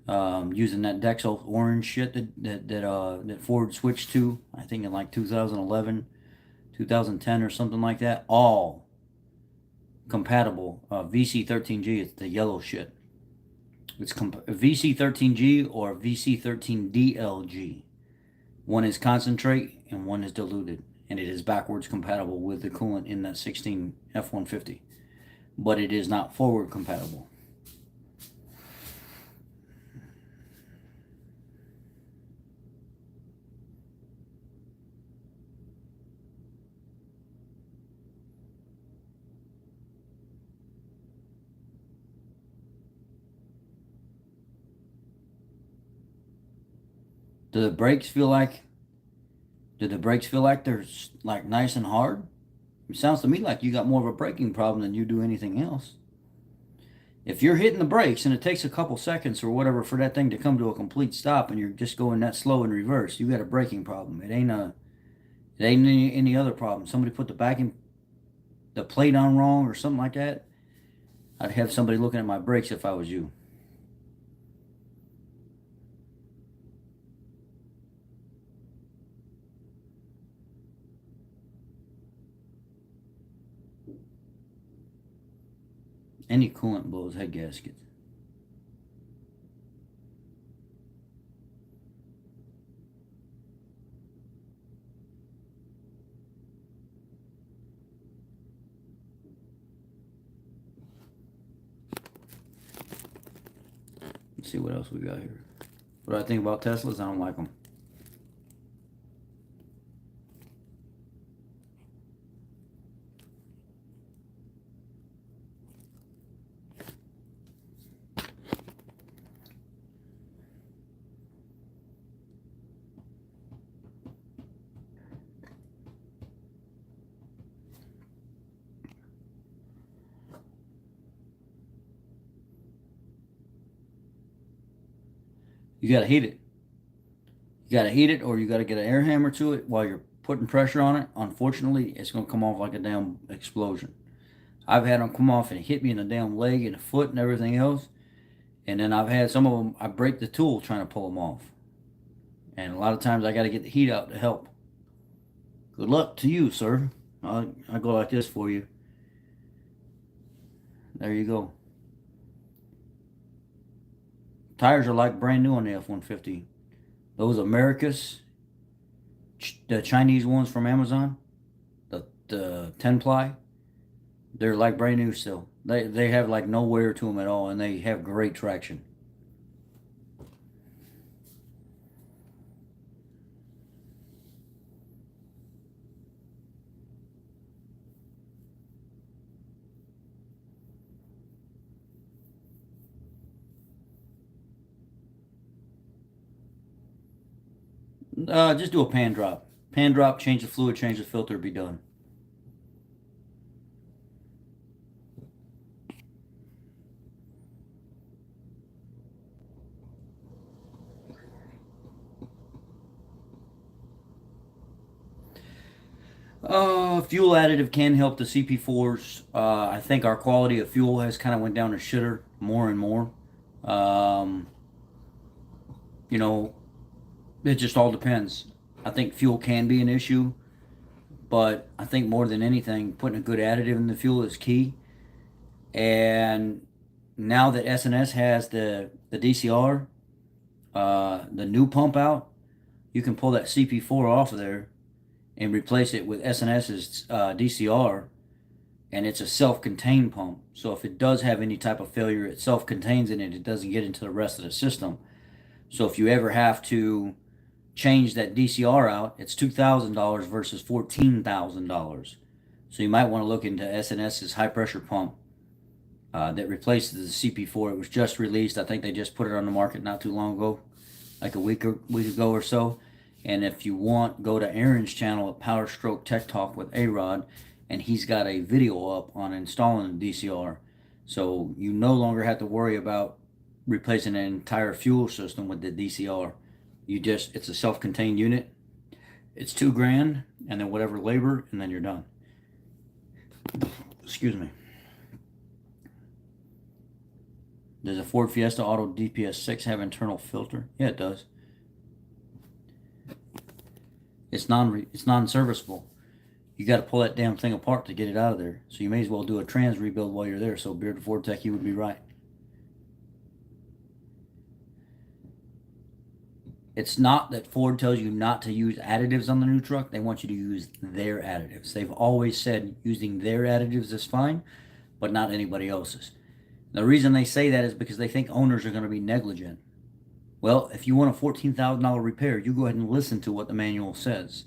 using that Dexo orange shit that Ford switched to. I think in like 2011. 2010 or something like that, all compatible. VC13G is the yellow shit. It's VC13G or VC13DLG. One is concentrate and one is diluted, and it is backwards compatible with the coolant in that 16 F-150, but it is not forward compatible. Do the brakes feel like they're like nice and hard? It sounds to me like you got more of a braking problem than you do anything else. If you're hitting the brakes and it takes a couple seconds or whatever for that thing to come to a complete stop and you're just going that slow in reverse, you got a braking problem. It ain't any other problem. Somebody put the backing the plate on wrong or something like that, I'd have somebody looking at my brakes if I was you. Any coolant blows head gaskets. Let's see what else we got here. What do I think about Teslas? I don't like them. You gotta heat it. You gotta heat it, or you gotta get an air hammer to it while you're putting pressure on it. Unfortunately, it's gonna come off like a damn explosion. I've had them come off and hit me in the damn leg and the foot and everything else. And then I've had some of them, I break the tool trying to pull them off. And a lot of times I got to get the heat out to help. Good luck to you, sir. I'll go like this for you. There you go. Tires are like brand new on the F-150. Those Americas, the Chinese ones from Amazon, the 10 ply, they're like brand new still. They have like no wear to them at all, and they have great traction. Just do a pan drop. Pan drop, change the fluid, change the filter, be done. Fuel additive can help the CP4s. I think our quality of fuel has kind of went down to shitter more and more. Um, you know, it just all depends. I think fuel can be an issue, but I think more than anything, putting a good additive in the fuel is key. And now that S&S has the DCR, the new pump out, you can pull that CP4 off of there and replace it with S&S's DCR, and it's a self-contained pump. So if it does have any type of failure, it self-contains it and it doesn't get into the rest of the system. So if you ever have to change that DCR out, it's $2,000 versus $14,000. So you might want to look into S&S's high pressure pump that replaces the CP4. It was just released. I think they just put it on the market not too long ago, like a week ago or so. And if you want, go to Aaron's channel at Power Stroke Tech Talk with A-Rod, and he's got a video up on installing the DCR. So you no longer have to worry about replacing an entire fuel system with the DCR. It's a self-contained unit. It's $2,000, and then whatever labor, and then you're done. Excuse me. Does a Ford Fiesta Auto DPS6 have internal filter? Yeah, it does. It's non-serviceable. You got to pull that damn thing apart to get it out of there. So you may as well do a trans rebuild while you're there. So Bearded Ford Tech, you would be right. It's not that Ford tells you not to use additives on the new truck. They want you to use their additives. They've always said using their additives is fine, but not anybody else's. The reason they say that is because they think owners are going to be negligent. Well, if you want a $14,000 repair, you go ahead and listen to what the manual says.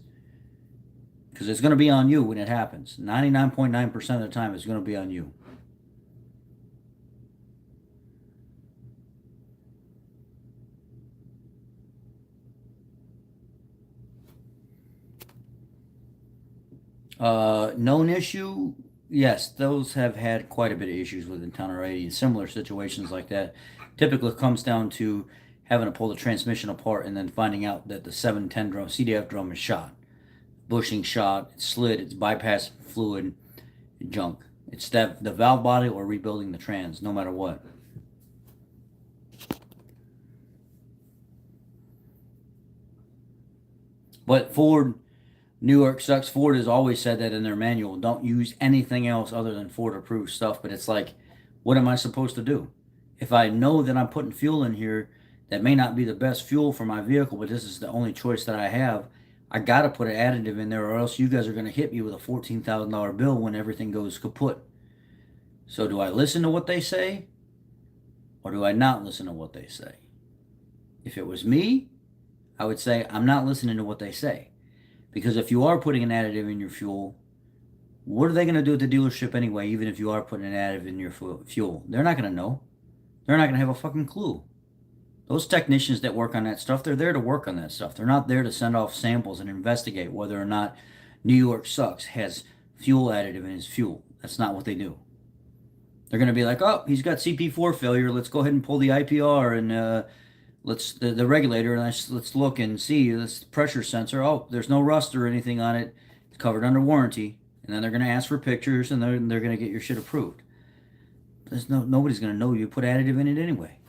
Because it's going to be on you when it happens. 99.9% of the time, it's going to be on you. Known issue, yes, those have had quite a bit of issues with Encounter 80 and similar situations like that. Typically comes down to having to pull the transmission apart and then finding out that the 710 drum, CDF drum is shot. Bushing shot, it's slid, it's bypassed fluid. junk. It's that the valve body or rebuilding the trans, no matter what. But Ford, New York sucks. Ford has always said that in their manual. Don't use anything else other than Ford approved stuff. But it's like, what am I supposed to do? If I know that I'm putting fuel in here that may not be the best fuel for my vehicle, but this is the only choice that I have, I got to put an additive in there or else you guys are going to hit me with a $14,000 bill when everything goes kaput. So do I listen to what they say or do I not listen to what they say? If it was me, I would say I'm not listening to what they say. Because if you are putting an additive in your fuel, what are they going to do at the dealership anyway, even if you are putting an additive in your fuel? They're not going to know. They're not going to have a fucking clue. Those technicians that work on that stuff, they're there to work on that stuff. They're not there to send off samples and investigate whether or not New York Sucks has fuel additive in his fuel. That's not what they do. They're going to be like, oh, he's got CP4 failure. Let's go ahead and pull the IPR and let's the regulator and let's look and see this pressure sensor. Oh, there's no rust or anything on it. It's covered under warranty. And then they're going to ask for pictures and they're going to get your shit approved. Nobody's going to know you put additive in it anyway.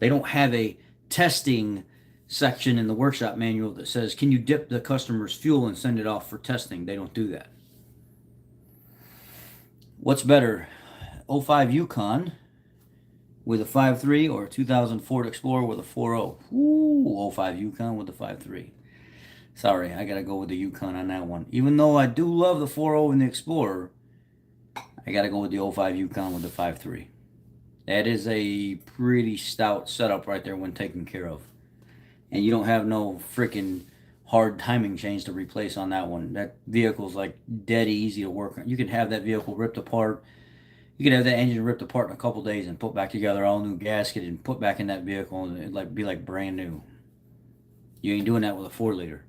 They don't have a testing section in the workshop manual that says, can you dip the customer's fuel and send it off for testing? They don't do that. What's better, 05 Yukon with a 5.3 or a 2000 Ford Explorer with a 4.0? Ooh, 05 Yukon with a 5.3. Sorry, I got to go with the Yukon on that one. Even though I do love the 4.0 and the Explorer, I got to go with the 05 Yukon with the 5.3. That is a pretty stout setup right there when taken care of. And you don't have no freaking hard timing chains to replace on that one. That vehicle's like dead easy to work on. You can have that vehicle ripped apart. You can have that engine ripped apart in a couple days and put back together all new gasket and put back in that vehicle and it'd like be like brand new. You ain't doing that with a 4-liter.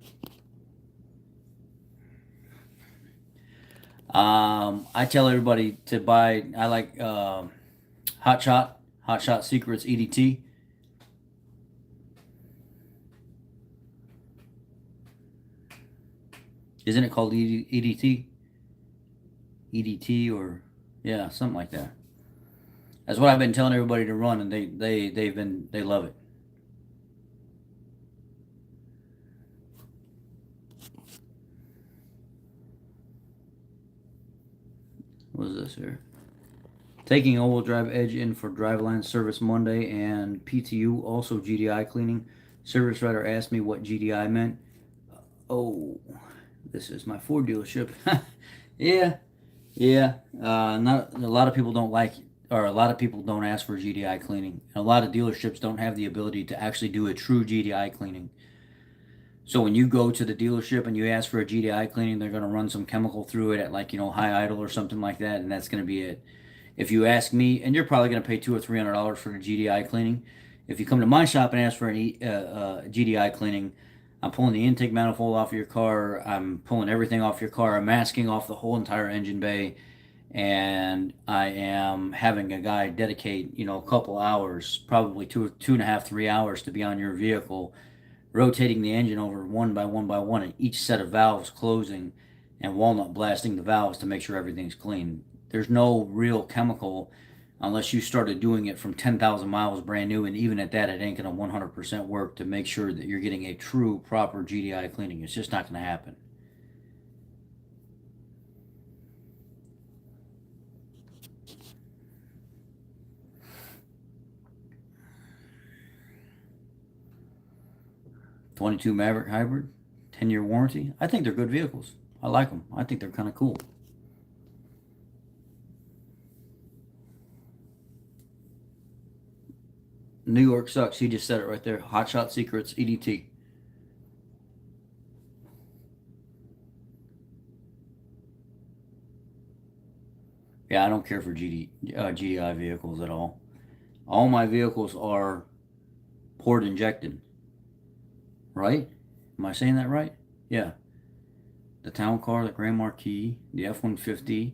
I tell everybody to buy, I like Hot Shot Secrets EDT. Isn't it called EDT? EDT or yeah, something like that. That's what I've been telling everybody to run, and they love it. What is this here? Taking all-wheel drive edge in for driveline service Monday and PTU, also GDI cleaning. Service writer asked me what GDI meant. Oh, this is my Ford dealership. Yeah. Not a lot of people don't like, or a lot of people don't ask for GDI cleaning. A lot of dealerships don't have the ability to actually do a true GDI cleaning. So when you go to the dealership and you ask for a GDI cleaning, they're going to run some chemical through it at like, high idle or something like that, and that's going to be it. If you ask me, and you're probably going to pay $200 or $300 for the GDI cleaning. If you come to my shop and ask for an GDI cleaning, I'm pulling the intake manifold off of your car. I'm pulling everything off your car. I'm masking off the whole entire engine bay, and I am having a guy dedicate, a couple hours, probably 2.5, 3 hours to be on your vehicle, rotating the engine over one by one, and each set of valves closing, and walnut blasting the valves to make sure everything's clean. There's no real chemical unless you started doing it from 10,000 miles brand new, and even at that, it ain't going to 100% work to make sure that you're getting a true, proper GDI cleaning. It's just not going to happen. '22 Maverick Hybrid, 10-year warranty. I think they're good vehicles. I like them. I think they're kind of cool. New York Sucks. He just said it right there. Hot Shot Secrets EDT. Yeah, I don't care for GDI vehicles at all. All my vehicles are port injected. Right? Am I saying that right? Yeah. The Town Car, the Grand Marquis, the F-150,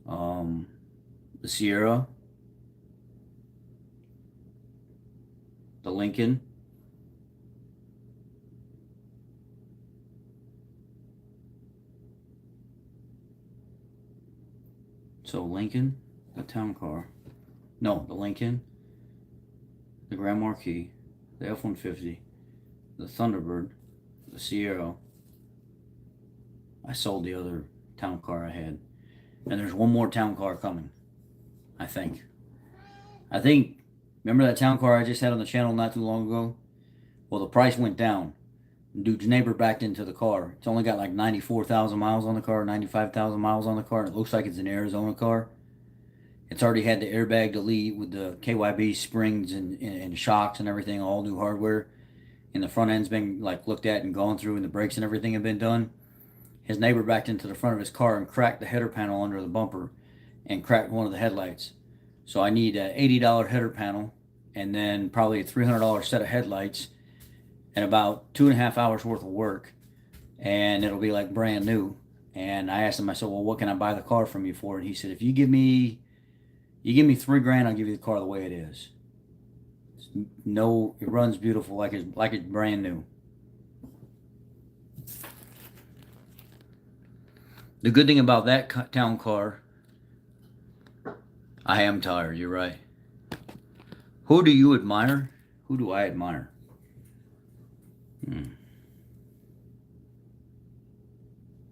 the Sierra, the Lincoln. So Lincoln, the town car. No, the Lincoln, the Grand Marquis, the F-150, the Thunderbird, the Sierra. I sold the other town car I had. And there's one more town car coming, I think. Remember that town car I just had on the channel not too long ago? Well, the price went down. Dude's neighbor backed into the car. It's only got like 94,000 miles on the car, 95,000 miles on the car. And it looks like it's an Arizona car. It's already had the airbag delete with the KYB springs and shocks and everything, all new hardware. And the front end's been like looked at and gone through, and the brakes and everything have been done. His neighbor backed into the front of his car and cracked the header panel under the bumper and cracked one of the headlights. So I need an $80 header panel and then probably a $300 set of headlights and about 2.5 hours worth of work, and it'll be like brand new. And I asked him, I said, well, what can I buy the car from you for? And he said, if you give me $3,000, I'll give you the car the way it is. It runs beautiful, like it's brand new. The good thing about that town car, I am tired, you're right. Who do you admire? Who do I admire?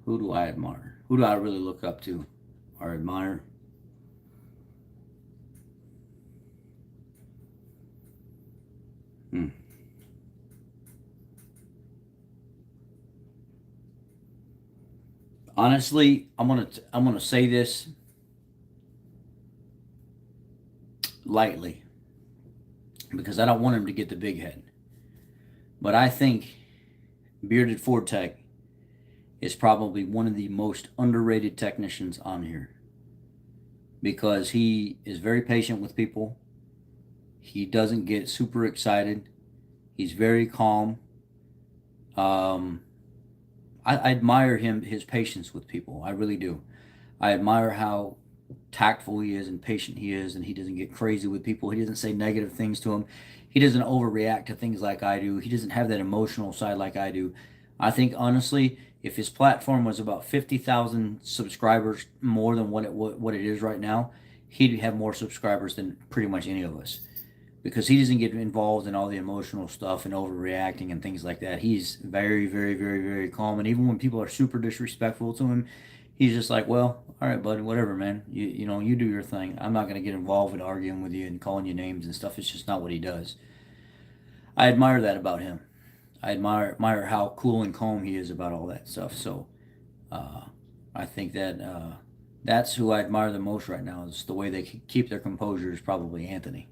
Who do I admire? Who do I really look up to or admire? Honestly, I'm gonna say this lightly because I don't want him to get the big head. But I think Bearded Ford Tech is probably one of the most underrated technicians on here because he is very patient with people. He doesn't get super excited. He's very calm. I admire his patience with people. I really do. I admire how tactful he is and patient he is, and he doesn't get crazy with people. He doesn't say negative things to them. He doesn't overreact to things like I do. He doesn't have that emotional side like I do. I think honestly, if his platform was about 50,000 subscribers more than what it is right now, he'd have more subscribers than pretty much any of us. Because he doesn't get involved in all the emotional stuff and overreacting and things like that. He's very, very, very, very calm. And even when people are super disrespectful to him, he's just like, well, all right, bud, whatever, man. You do your thing. I'm not going to get involved in arguing with you and calling you names and stuff. It's just not what he does. I admire that about him. I admire how cool and calm he is about all that stuff. So I think that that's who I admire the most right now. Is the way they keep their composure is probably Anthony.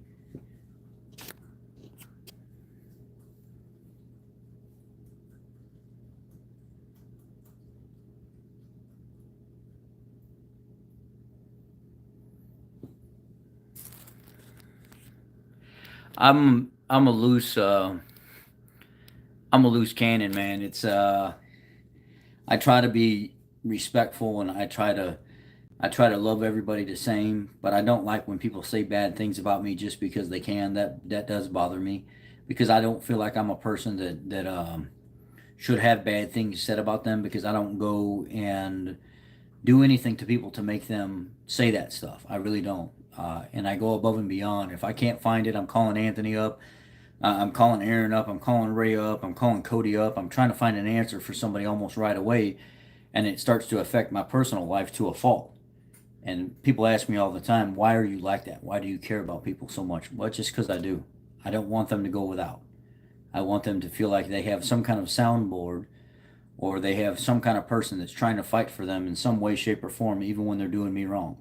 I'm a loose cannon, man. It's I try to be respectful and I try to love everybody the same, but I don't like when people say bad things about me just because they can. That does bother me because I don't feel like I'm a person that should have bad things said about them because I don't go and do anything to people to make them say that stuff. I really don't. And I go above and beyond. If I can't find it, I'm calling Anthony up. I'm calling Aaron up. I'm calling Ray up. I'm calling Cody up. I'm trying to find an answer for somebody almost right away. And it starts to affect my personal life to a fault. And people ask me all the time, why are you like that? Why do you care about people so much? Well, it's just because I do. I don't want them to go without. I want them to feel like they have some kind of soundboard or they have some kind of person that's trying to fight for them in some way, shape, or form, even when they're doing me wrong.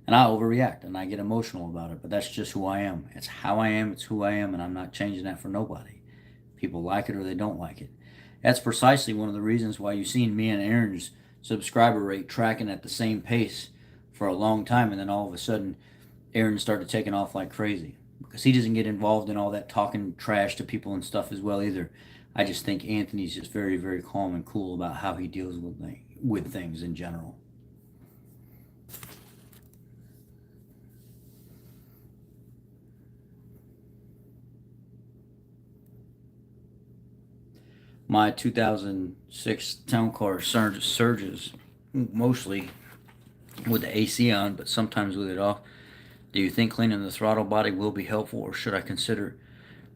And I overreact and I get emotional about it, but that's just who I am. It's how I am, it's who I am, and I'm not changing that for nobody. People like it or they don't like it. That's precisely one of the reasons why you've seen me and Aaron's subscriber rate tracking at the same pace for a long time, and then all of a sudden Aaron started taking off like crazy because he doesn't get involved in all that talking trash to people and stuff as well either. I just think Anthony's just very, very calm and cool about how he deals with things in general. My 2006 town car surges mostly with the AC on, but sometimes with it off. Do you think cleaning the throttle body will be helpful, or should I consider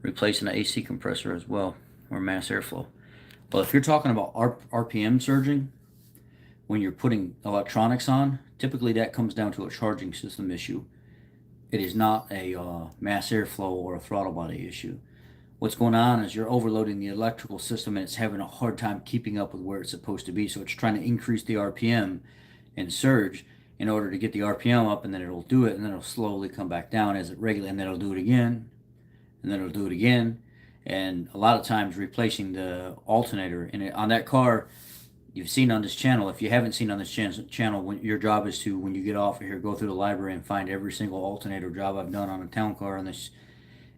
replacing the AC compressor as well, or mass airflow? Well, if you're talking about RPM surging, when you're putting electronics on, typically that comes down to a charging system issue. It is not a mass airflow or a throttle body issue. What's going on is you're overloading the electrical system and it's having a hard time keeping up with where it's supposed to be. So it's trying to increase the RPM and surge in order to get the RPM up, and then it'll do it, and then it'll slowly come back down as it regulates, and then it'll do it again, and then it'll do it again. And a lot of times replacing the alternator on that car, you've seen on this channel. If you haven't seen on this channel, when your job is to, when you get off of here, go through the library and find every single alternator job I've done on a town car on this,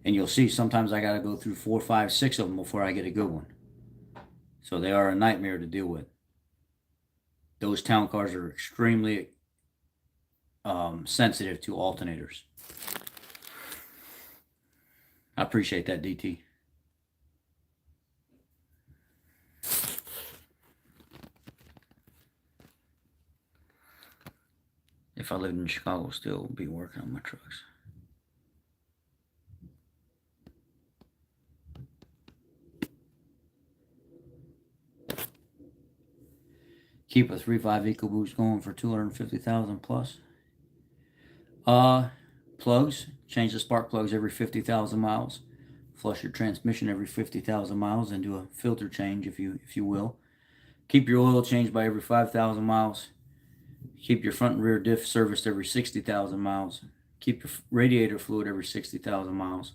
and you'll see sometimes I got to go through 4, 5, 6 of them before I get a good one. So they are a nightmare to deal with. Those town cars are extremely sensitive to alternators. I appreciate that, DT. If I lived in Chicago, still be working on my trucks. Keep a 3.5 EcoBoost going for 250,000 plus. Plugs. Change the spark plugs every 50,000 miles. Flush your transmission every 50,000 miles and do a filter change if you will. Keep your oil changed by every 5,000 miles. Keep your front and rear diff serviced every 60,000 miles. Keep your radiator fluid every 60,000 miles.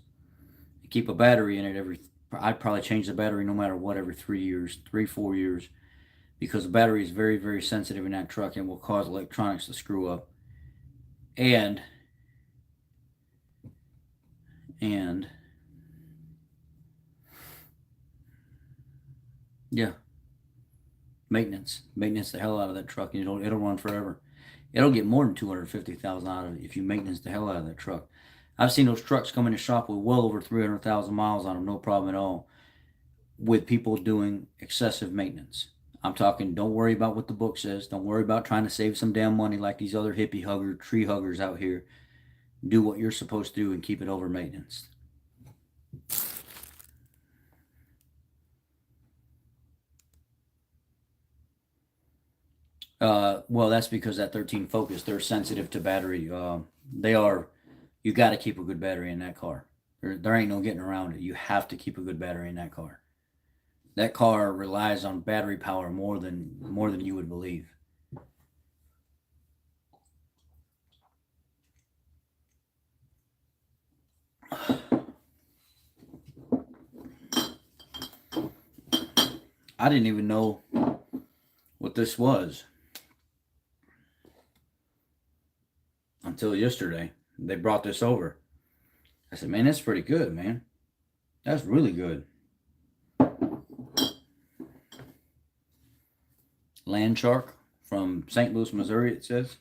Keep a battery in it I'd probably change the battery no matter what every 3 years, 4 years, because the battery is very, very sensitive in that truck and will cause electronics to screw up. And yeah, maintenance the hell out of that truck, and it'll run forever. It'll get more than 250,000 out of it if you maintenance the hell out of that truck. I've seen those trucks come in the shop with well over 300,000 miles on them, no problem at all, with people doing excessive maintenance. I'm talking, don't worry about what the book says. Don't worry about trying to save some damn money like these other hippie tree huggers out here. Do what you're supposed to do and keep it over maintenance. Well, that's because that 13 Focus, they're sensitive to battery. They are. You got to keep a good battery in that car. There ain't no getting around it. You have to keep a good battery in that car. That car relies on battery power more than you would believe. I didn't even know what this was until yesterday. They brought this over. I said, man, that's pretty good, man. That's really good. Land Shark from St. Louis, Missouri, it says.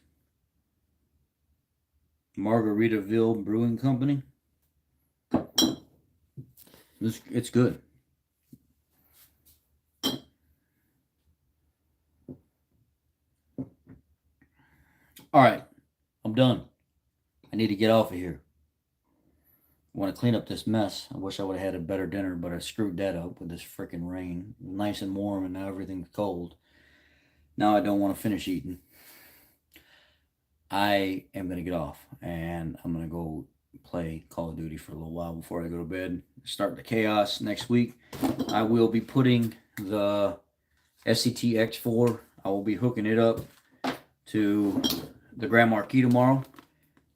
Margaritaville Brewing Company. It's good. All right, I'm done. I need to get off of here. I want to clean up this mess. I wish I would have had a better dinner, but I screwed that up with this freaking rain. Nice and warm, and now everything's cold. Now I don't want to finish eating. I am going to get off, and I'm going to go play Call of Duty for a little while before I go to bed. Start the chaos next week. I will be putting the SCT X4. I will be hooking it up to the Grand Marquis tomorrow.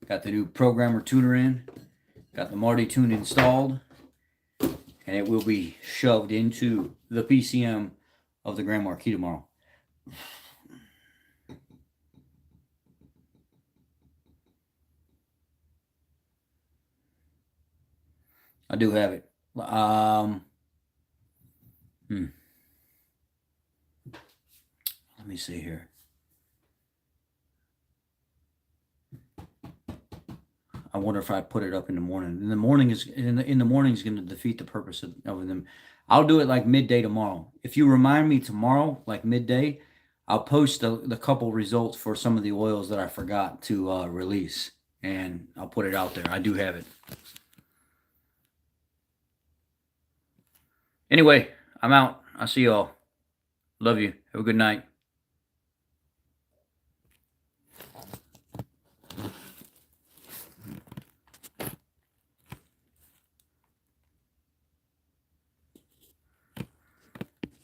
Got the new programmer tuner in. Got the Marty tune installed. And it will be shoved into the PCM of the Grand Marquis tomorrow. I do have it. Let me see here. I wonder if I put it up in the morning. In the morning is going to defeat the purpose of them. I'll do it like midday tomorrow. If you remind me tomorrow, like midday, I'll post the couple results for some of the oils that I forgot to release, and I'll put it out there. I do have it. Anyway, I'm out. I'll see y'all. Love you. Have a good night.